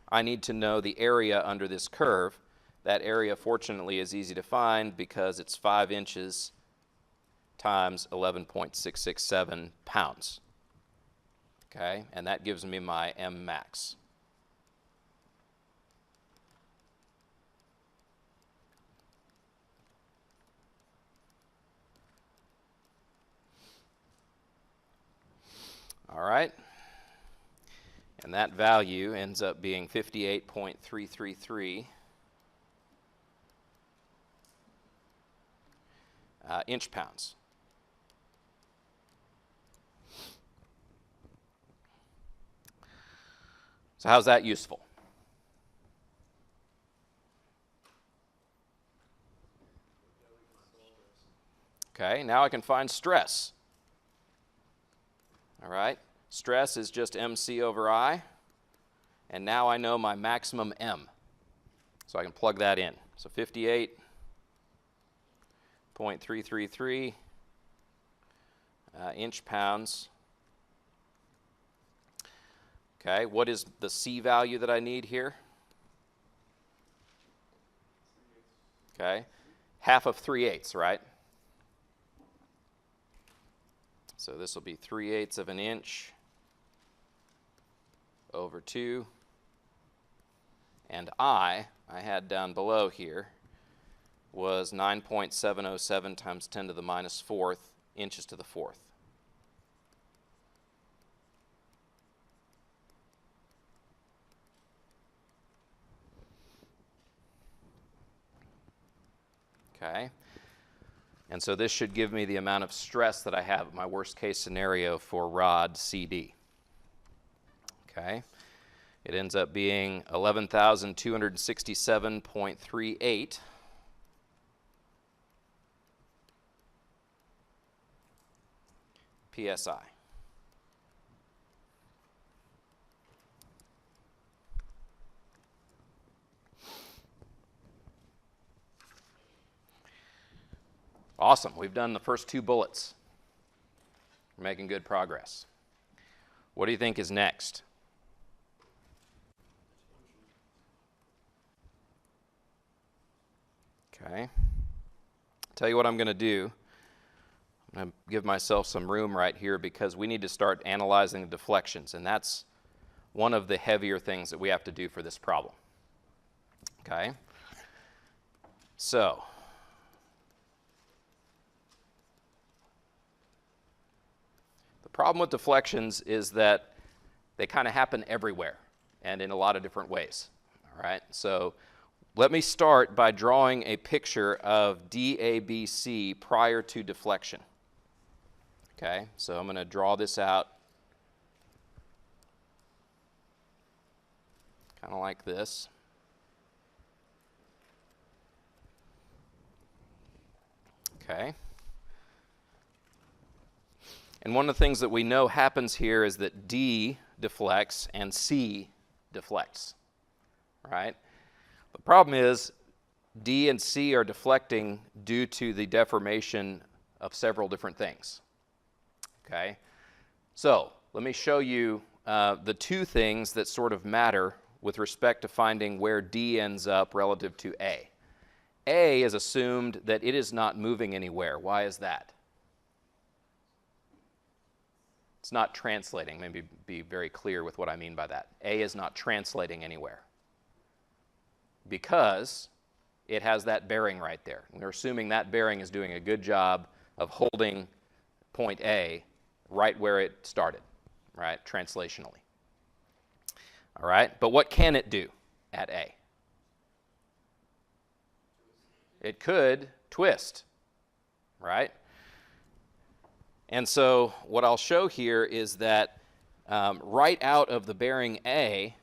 I need to know the area under this curve. That area, fortunately, is easy to find because it's 5 inches times 11.667 pounds. Okay, and that gives me my M max. All right, and that value ends up being 58.333 inch pounds. So how's that useful? Okay, now I can find stress. All right, stress is just MC over I, and now I know my maximum M. So I can plug that in. So 58.333 inch pounds. Okay, what is the C value that I need here? Okay, half of 3/8, right? So this will be 3/8 of an inch over 2. And I had down below here was 9.707 times 10 to the minus 4th inches to the 4th. Okay, and so this should give me the amount of stress that I have, my worst case scenario for rod CD. Okay, it ends up being 11,267.38 PSI. Awesome, we've done the first 2 bullets. We're making good progress. What do you think is next? Okay, tell you what I'm going to do. I'm going to give myself some room right here because we need to start analyzing the deflections, and that's one of the heavier things that we have to do for this problem. Okay, so the problem with deflections is that they kind of happen everywhere and in a lot of different ways. All right, so let me start by drawing a picture of DABC prior to deflection. Okay, so I'm going to draw this out kind of like this. Okay. And one of the things that we know happens here is that D deflects and C deflects, right? The problem is D and C are deflecting due to the deformation of several different things, okay? So let me show you the 2 things that sort of matter with respect to finding where D ends up relative to A. A is assumed that it is not moving anywhere. Why is that? It's not translating. Maybe be very clear with what I mean by that. A is not translating anywhere. because it has that bearing right there. We're assuming that bearing is doing a good job of holding point A right where it started, right, translationally. All right, but what can it do at A? It could twist, right? And so what I'll show here is that right out of the bearing A,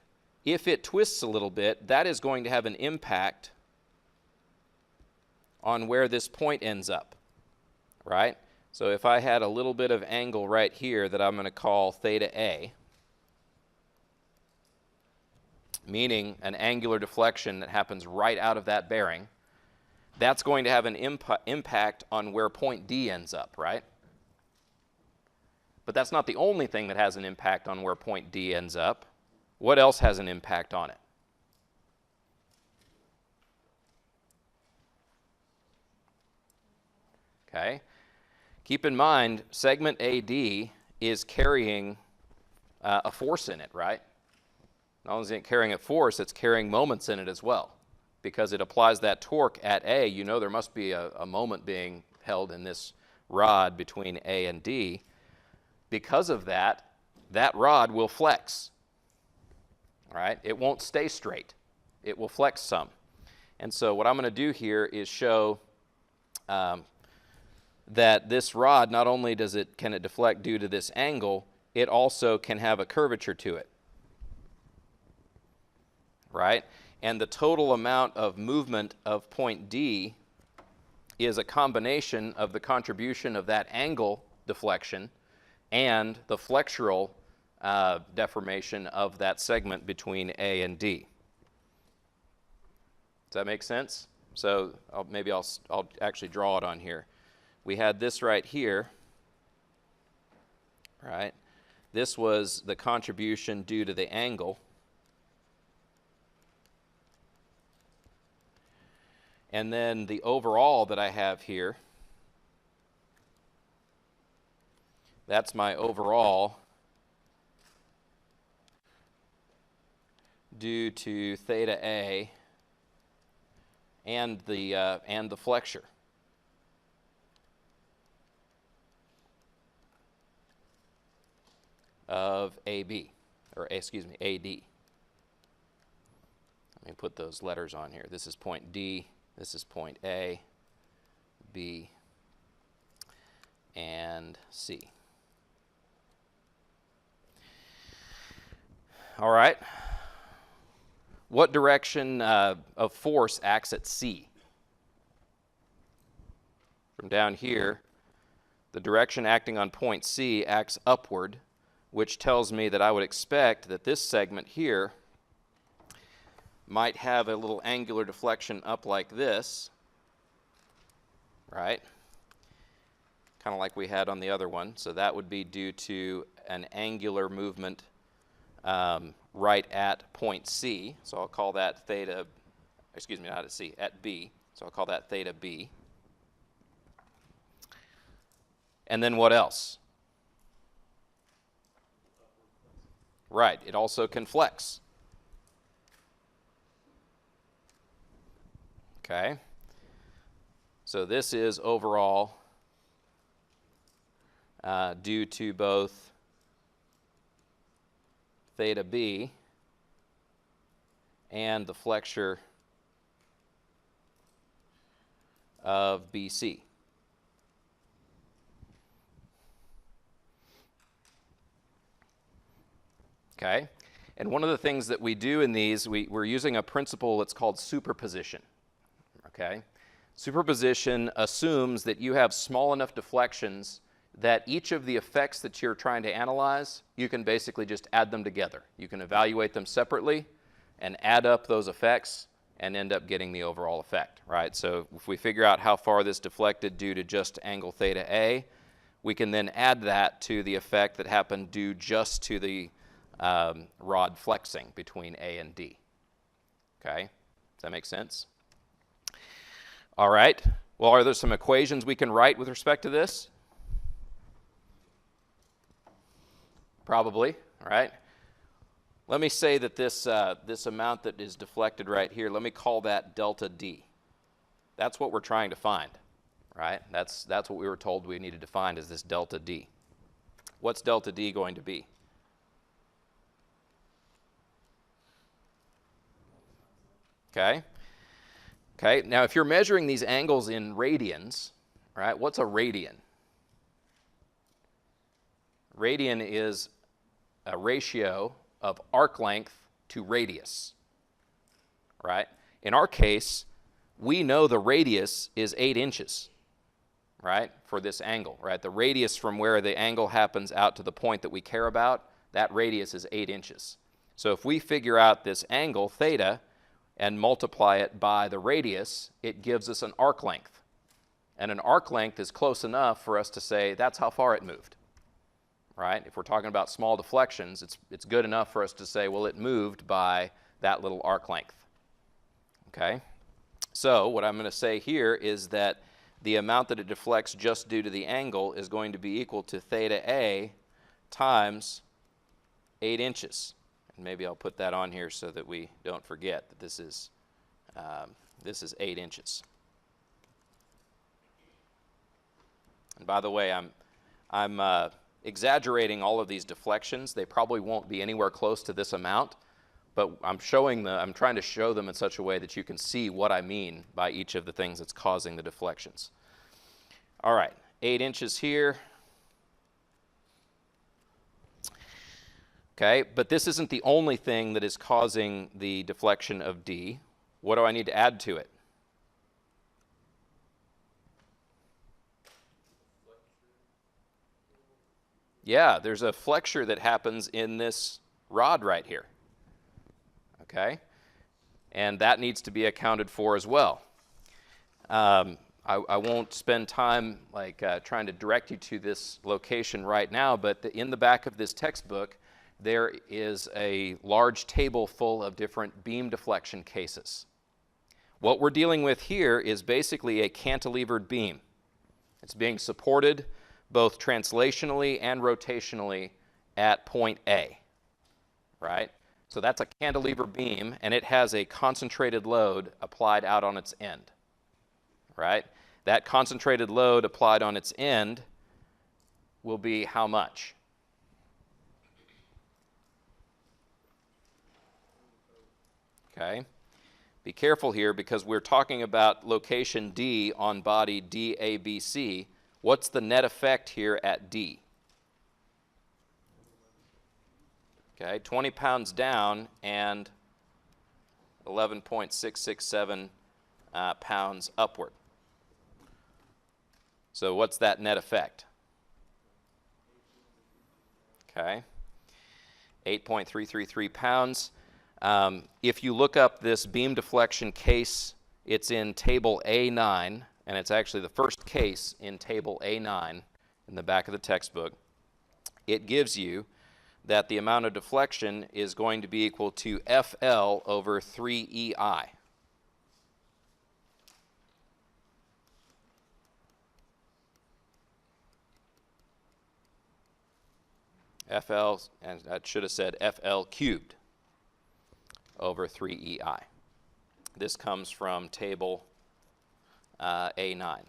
if it twists a little bit, that is going to have an impact on where this point ends up, right? So if I had a little bit of angle right here that I'm going to call theta A, meaning an angular deflection that happens right out of that bearing, that's going to have an impact on where point D ends up, right? But that's not the only thing that has an impact on where point D ends up. What else has an impact on it? Okay. Keep in mind, segment AD is carrying a force in it, right? Not only is it carrying a force, it's carrying moments in it as well. Because it applies that torque at A, you know there must be a moment being held in this rod between A and D. Because of that, that rod will flex. All right? It won't stay straight. It will flex some. And so what I'm going to do here is show that this rod, not only can it deflect due to this angle, it also can have a curvature to it. Right? And the total amount of movement of point D is a combination of the contribution of that angle deflection and the flexural deformation of that segment between A and D. Does that make sense? So maybe I'll actually draw it on here. We had this right here, right? This was the contribution due to the angle. And then the overall that I have here, that's my overall due to theta A and the flexure. Of AB, or excuse me, AD. Let me put those letters on here. This is point D, this is point A, B, and C. All right. What direction of force acts at C? From down here, the direction acting on point C acts upward, which tells me that I would expect that this segment here might have a little angular deflection up like this, right? Kind of like we had on the other one. So that would be due to an angular movement right at point C. So I'll call that theta, excuse me, not at C, at B. So I'll call that theta B. And then what else? Right, it also can flex. Okay. So this is overall due to both theta B and the flexure of BC. Okay, and one of the things that we do in these, we're using a principle that's called superposition. Okay, superposition assumes that you have small enough deflections that each of the effects that you're trying to analyze, you can basically just add them together. You can evaluate them separately and add up those effects and end up getting the overall effect, right? So if we figure out how far this deflected due to just angle theta A, we can then add that to the effect that happened due just to the rod flexing between A and D. Okay, does that make sense? All right, well, are there some equations we can write with respect to this? Probably, right? let me say that this amount that is deflected right here, let me call that delta D. That's what we're trying to find, right? That's what we were told we needed to find, is this delta D. What's delta D going to be? Okay. Okay, now if you're measuring these angles in radians, right, what's a radian? Radian is a ratio of arc length to radius, right? In our case, we know the radius is 8 inches, right, for this angle, right? The radius from where the angle happens out to the point that we care about, that radius is 8 inches. So if we figure out this angle, theta, and multiply it by the radius, it gives us an arc length. And an arc length is close enough for us to say that's how far it moved, right? If we're talking about small deflections, it's good enough for us to say, well, it moved by that little arc length, okay? So what I'm going to say here is that the amount that it deflects just due to the angle is going to be equal to theta A times 8 inches. And maybe I'll put that on here so that we don't forget that this is 8 inches. And by the way, I'm exaggerating all of these deflections. They probably won't be anywhere close to this amount, but I'm trying to show them in such a way that you can see what I mean by each of the things that's causing the deflections. All right, 8 inches here. Okay, but this isn't the only thing that is causing the deflection of D. What do I need to add to it? Yeah, there's a flexure that happens in this rod right here. Okay, and that needs to be accounted for as well. I won't spend time trying to direct you to this location right now, but in the back of this textbook, there is a large table full of different beam deflection cases. What we're dealing with here is basically a cantilevered beam. It's being supported both translationally and rotationally at point A, right? So that's a cantilever beam, and it has a concentrated load applied out on its end, right? That concentrated load applied on its end will be how much? Okay. Be careful here because we're talking about location D on body DABC. What's the net effect here at D? Okay, 20 pounds down and 11.667 pounds upward. So what's that net effect? Okay, 8.333 pounds. If you look up this beam deflection case, it's in table A9, and it's actually the first case in table A9 in the back of the textbook. It gives you that the amount of deflection is going to be equal to FL over 3EI. FL, and I should have said FL cubed over 3EI. This comes from table A9.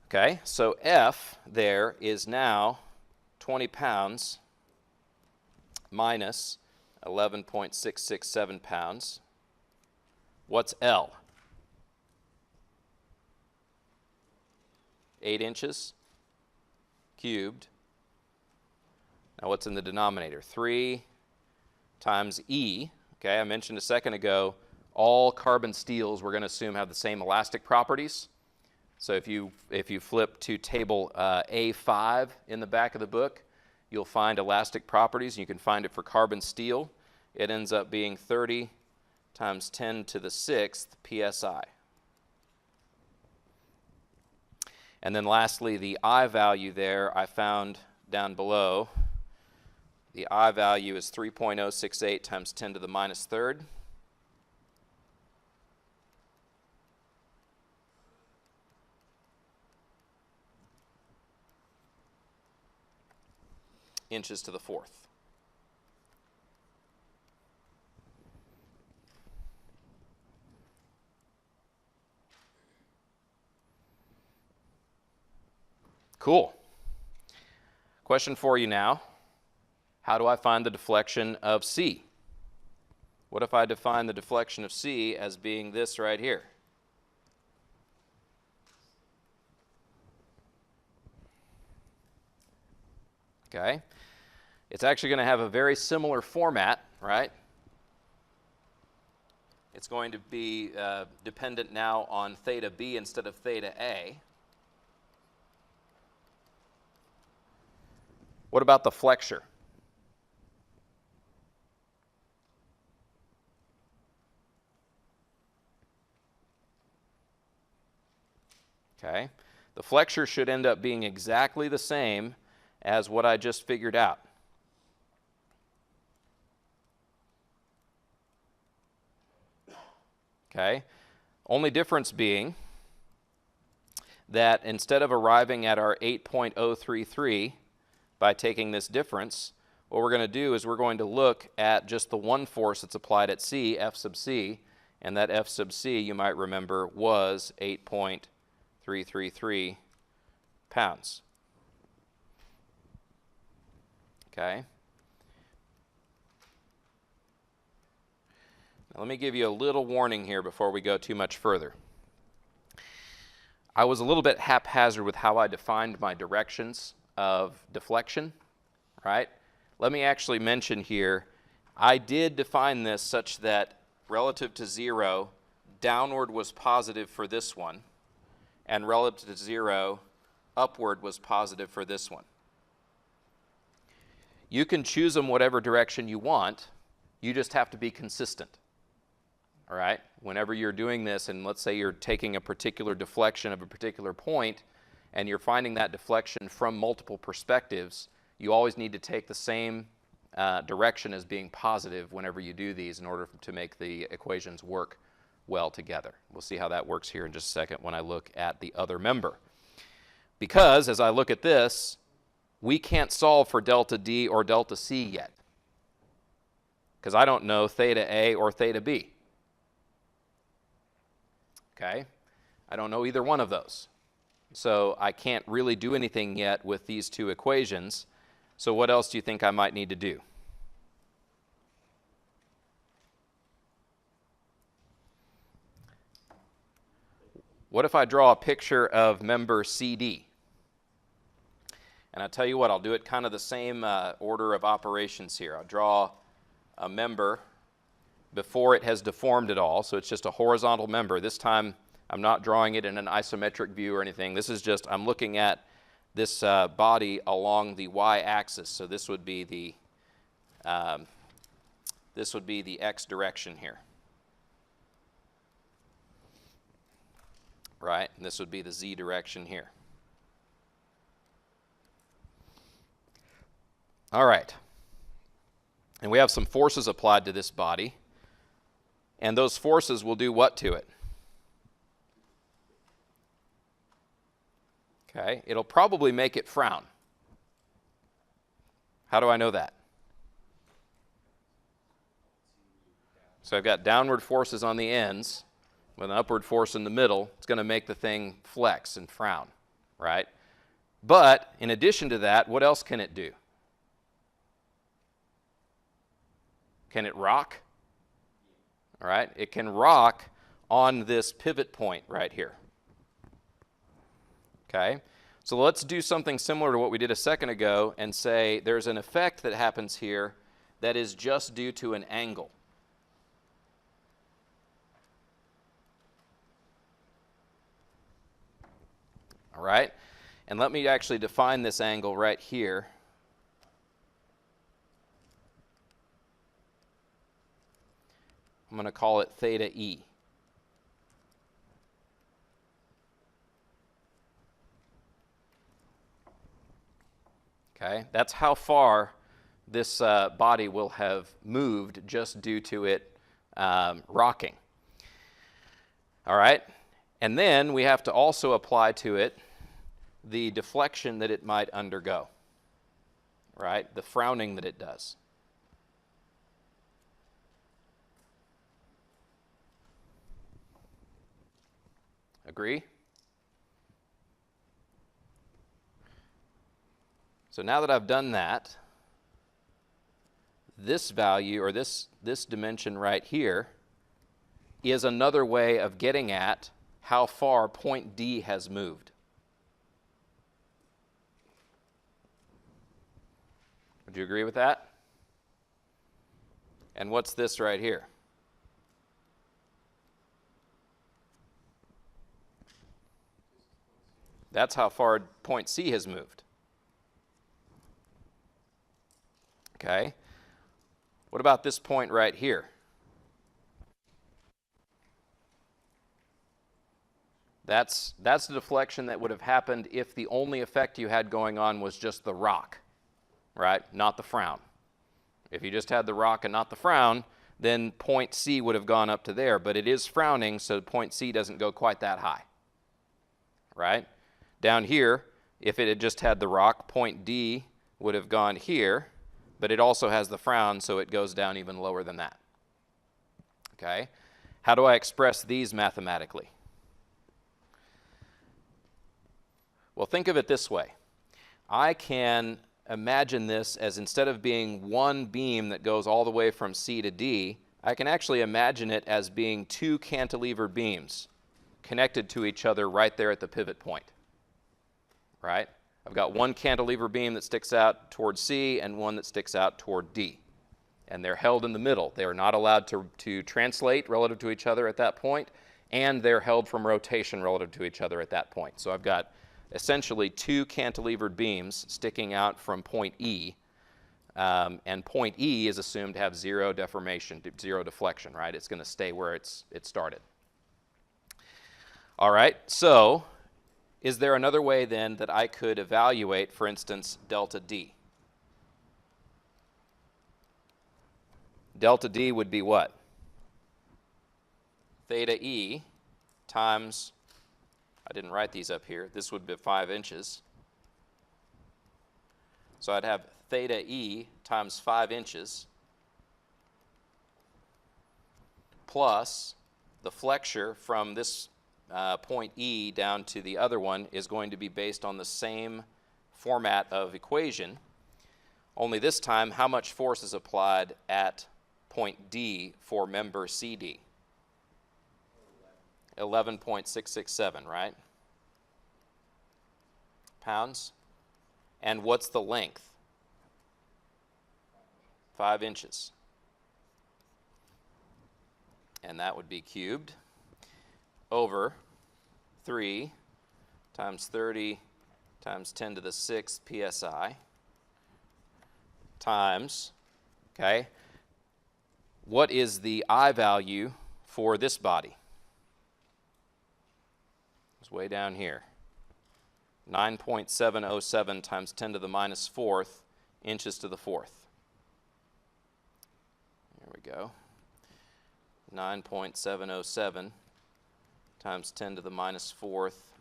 Okay, so F there is now 20 pounds minus 11.667 pounds. What's L? 8 inches cubed. Now what's in the denominator? 3 times E. Okay, I mentioned a second ago, all carbon steels we're going to assume have the same elastic properties. So if you flip to table A5 in the back of the book, you'll find elastic properties. You can find it for carbon steel. It ends up being 30 times 10 to the 6th psi. And then lastly, the I value there I found down below. The I value is 3.068 times 10 to the minus third. Inches to the fourth. Cool. Question for you now. How do I find the deflection of C? What if I define the deflection of C as being this right here? Okay. It's actually going to have a very similar format, right? It's going to be dependent now on theta B instead of theta A. What about the flexure? Okay. The flexure should end up being exactly the same as what I just figured out. Okay. Only difference being that instead of arriving at our 8.033 by taking this difference, what we're going to do is we're going to look at just the one force that's applied at C, F sub C, and that F sub C, you might remember, was 8.333 pounds. Okay. Now let me give you a little warning here before we go too much further. I was a little bit haphazard with how I defined my directions of deflection, right? Let me actually mention here, I did define this such that relative to 0, downward was positive for this one, and relative to 0, upward was positive for this one. You can choose them whatever direction you want, you just have to be consistent. All right? Whenever you're doing this, and let's say you're taking a particular deflection of a particular point, and you're finding that deflection from multiple perspectives, you always need to take the same direction as being positive whenever you do these in order to make the equations work well together. We'll see how that works here in just a second when I look at the other member. Because as I look at this, we can't solve for delta D or delta C yet, because I don't know theta A or theta B. Okay? I don't know either one of those. So I can't really do anything yet with these two equations. So what else do you think I might need to do? What if I draw a picture of member CD? And I'll tell you what, I'll do it kind of the same order of operations here. I'll draw a member before it has deformed at all, so it's just a horizontal member. This time I'm not drawing it in an isometric view or anything. This is just, I'm looking at this body along the y-axis. So this would be the x direction here, right? And this would be the z direction here. All right. And we have some forces applied to this body. And those forces will do what to it? Okay, it'll probably make it frown. How do I know that? So I've got downward forces on the ends with an upward force in the middle. It's going to make the thing flex and frown, right? But in addition to that, what else can it do? Can it rock? All right, it can rock on this pivot point right here. Okay, so let's do something similar to what we did a second ago and say there's an effect that happens here that is just due to an angle. All right, and let me actually define this angle right here. I'm going to call it theta E. Okay, that's how far this body will have moved just due to it rocking. All right, and then we have to also apply to it the deflection that it might undergo, right? The frowning that it does. Agree? So now that I've done that, this value, or this dimension right here, is another way of getting at how far point D has moved. Would you agree with that? And what's this right here? That's how far point C has moved. Okay. What about this point right here? That's the deflection that would have happened if the only effect you had going on was just the rock, right? Not the frown. If you just had the rock and not the frown, then point C would have gone up to there, but it is frowning, so point C doesn't go quite that high, right? Down here, if it had just had the rock, point D would have gone here, but it also has the frown, so it goes down even lower than that. Okay? How do I express these mathematically? Well, think of it this way. I can imagine this as, instead of being one beam that goes all the way from C to D, I can actually imagine it as being two cantilevered beams connected to each other right there at the pivot point. Right? I've got one cantilever beam that sticks out toward C and one that sticks out toward D. And they're held in the middle. They are not allowed to translate relative to each other at that point, and they're held from rotation relative to each other at that point. So I've got essentially two cantilevered beams sticking out from point E, and point E is assumed to have zero deformation, zero deflection, right? It's going to stay where it started. All right, so is there another way then that I could evaluate, for instance, delta D? Delta D would be what? Theta E times, I didn't write these up here, this would be 5 inches. So I'd have theta E times 5 inches plus the flexure from this point E down to the other one is going to be based on the same format of equation, only this time how much force is applied at point D for member CD? 11.667, right? Pounds. And what's the length? 5 inches. And that would be cubed over 3 times 30 times 10 to the 6th psi times, okay, what is the I value for this body? It's way down here. 9.707 times 10 to the minus 4th inches to the 4th. There we go. 9.707 times 10 to the minus 4th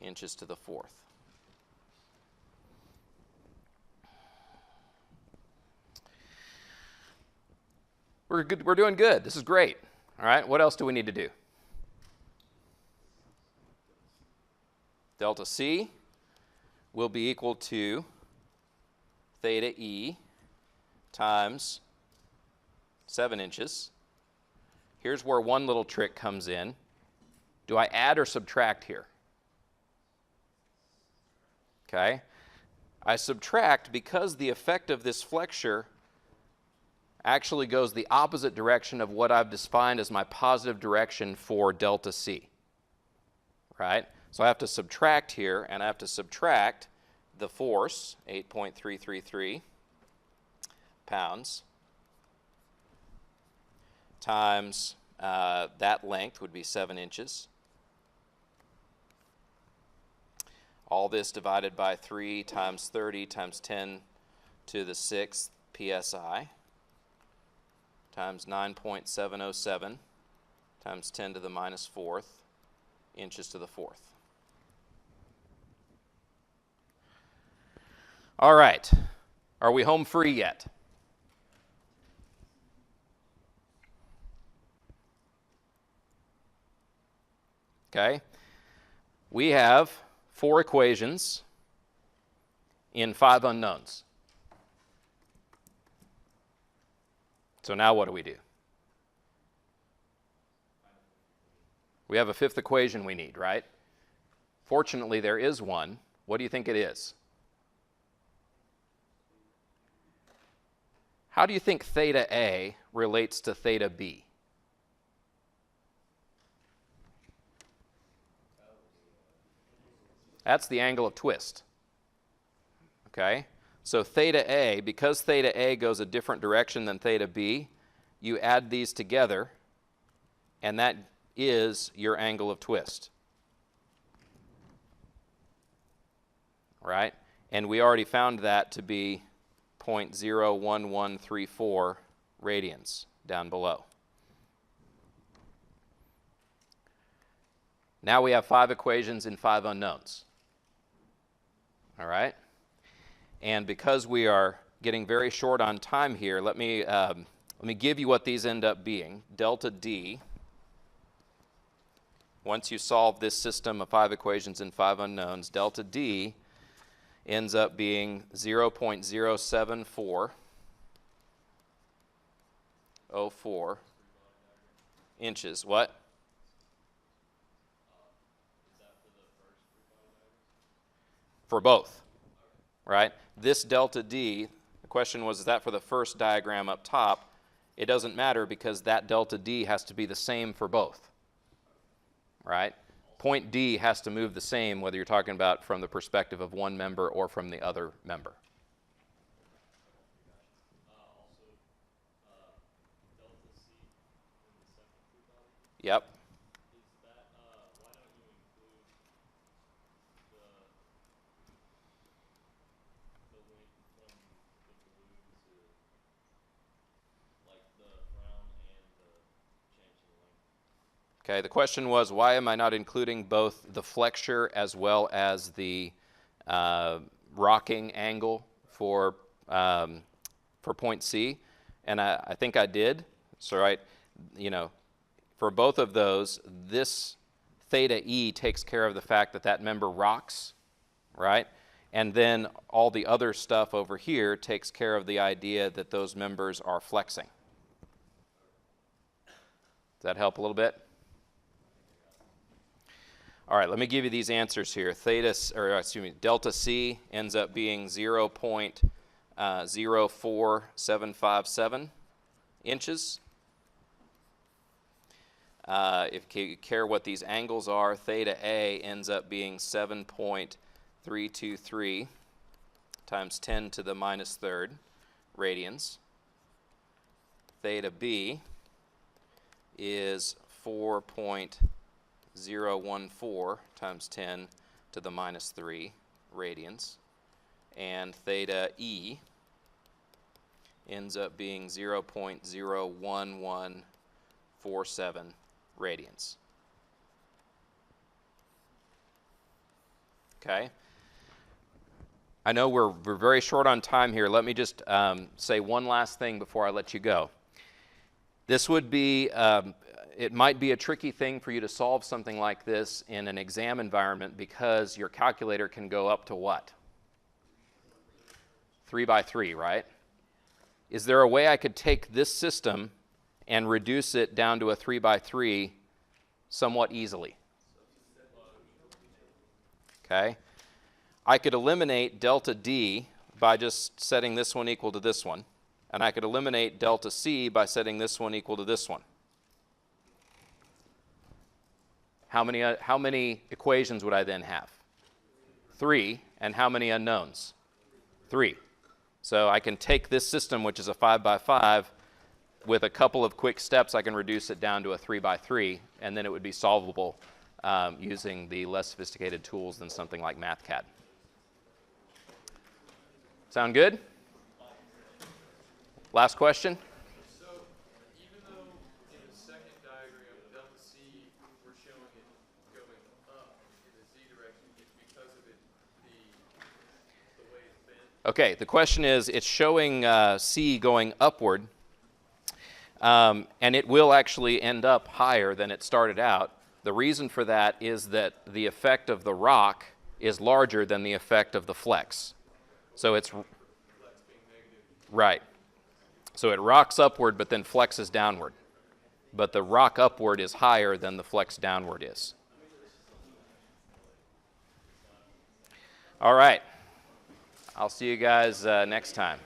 inches to the 4th. We're good. We're doing good. This is great. All right, what else do we need to do? Delta C will be equal to theta E times 7 inches. Here's where one little trick comes in. Do I add or subtract here? Okay. I subtract because the effect of this flexure actually goes the opposite direction of what I've defined as my positive direction for delta C. Right? So I have to subtract here, and I have to subtract the force, 8.333 pounds, times that length would be 7 inches. All this divided by 3 times 30 times 10 to the 6th psi times 9.707 times 10 to the minus 4th inches to the 4th. All right. Are we home free yet? Okay. We have 4 equations, in 5 unknowns. So now what do we do? We have a fifth equation we need, right? Fortunately, there is one. What do you think it is? How do you think theta A relates to theta B? That's the angle of twist. Okay? So theta A, because theta A goes a different direction than theta B, you add these together, and that is your angle of twist. Right? And we already found that to be 0.01134 radians down below. Now we have 5 equations in 5 unknowns. All right? And because we are getting very short on time here, let me give you what these end up being. Delta D, once you solve this system of 5 equations in 5 unknowns, delta D ends up being 0.07404 inches. What? For both, right? This delta D, the question was, is that for the first diagram up top? It doesn't matter because that delta D has to be the same for both, right? Point D has to move the same whether you're talking about from the perspective of one member or from the other member. Yep. Okay, the question was, why am I not including both the flexure as well as the rocking angle for point C? And I think I did. So, right, you know, for both of those, this theta E takes care of the fact that that member rocks, right? And then all the other stuff over here takes care of the idea that those members are flexing. Does that help a little bit? All right, let me give you these answers here. Delta C ends up being 0.04757 inches. If you care what these angles are, theta A ends up being 7.323 times 10 to the minus third radians. Theta B is 4.014 times 10 to the minus 3 radians. And theta E ends up being 0.01147 radians. Okay? I know we're very short on time here. Let me just say one last thing before I let you go. This would be, it might be a tricky thing for you to solve something like this in an exam environment because your calculator can go up to what? 3 by 3, right? Is there a way I could take this system and reduce it down to a 3 by 3 somewhat easily? Okay. I could eliminate delta D by just setting this one equal to this one, and I could eliminate delta C by setting this one equal to this one. How many equations would I then have? 3, and how many unknowns? 3. So I can take this system, which is a 5 by 5, with a couple of quick steps, I can reduce it down to a 3 by 3, and then it would be solvable using the less sophisticated tools than something like MathCAD. Sound good? Last question? So even though in the second diagram, delta C, we're showing it going up in the Z direction, it's because of it, the way it's bent? Okay, the question is, it's showing C going upward, and it will actually end up higher than it started out. The reason for that is that the effect of the rock is larger than the effect of the flex. So it's flex being negative. right. So it rocks upward, but then flexes downward. But the rock upward is higher than the flex downward is. All right. I'll see you guys next time.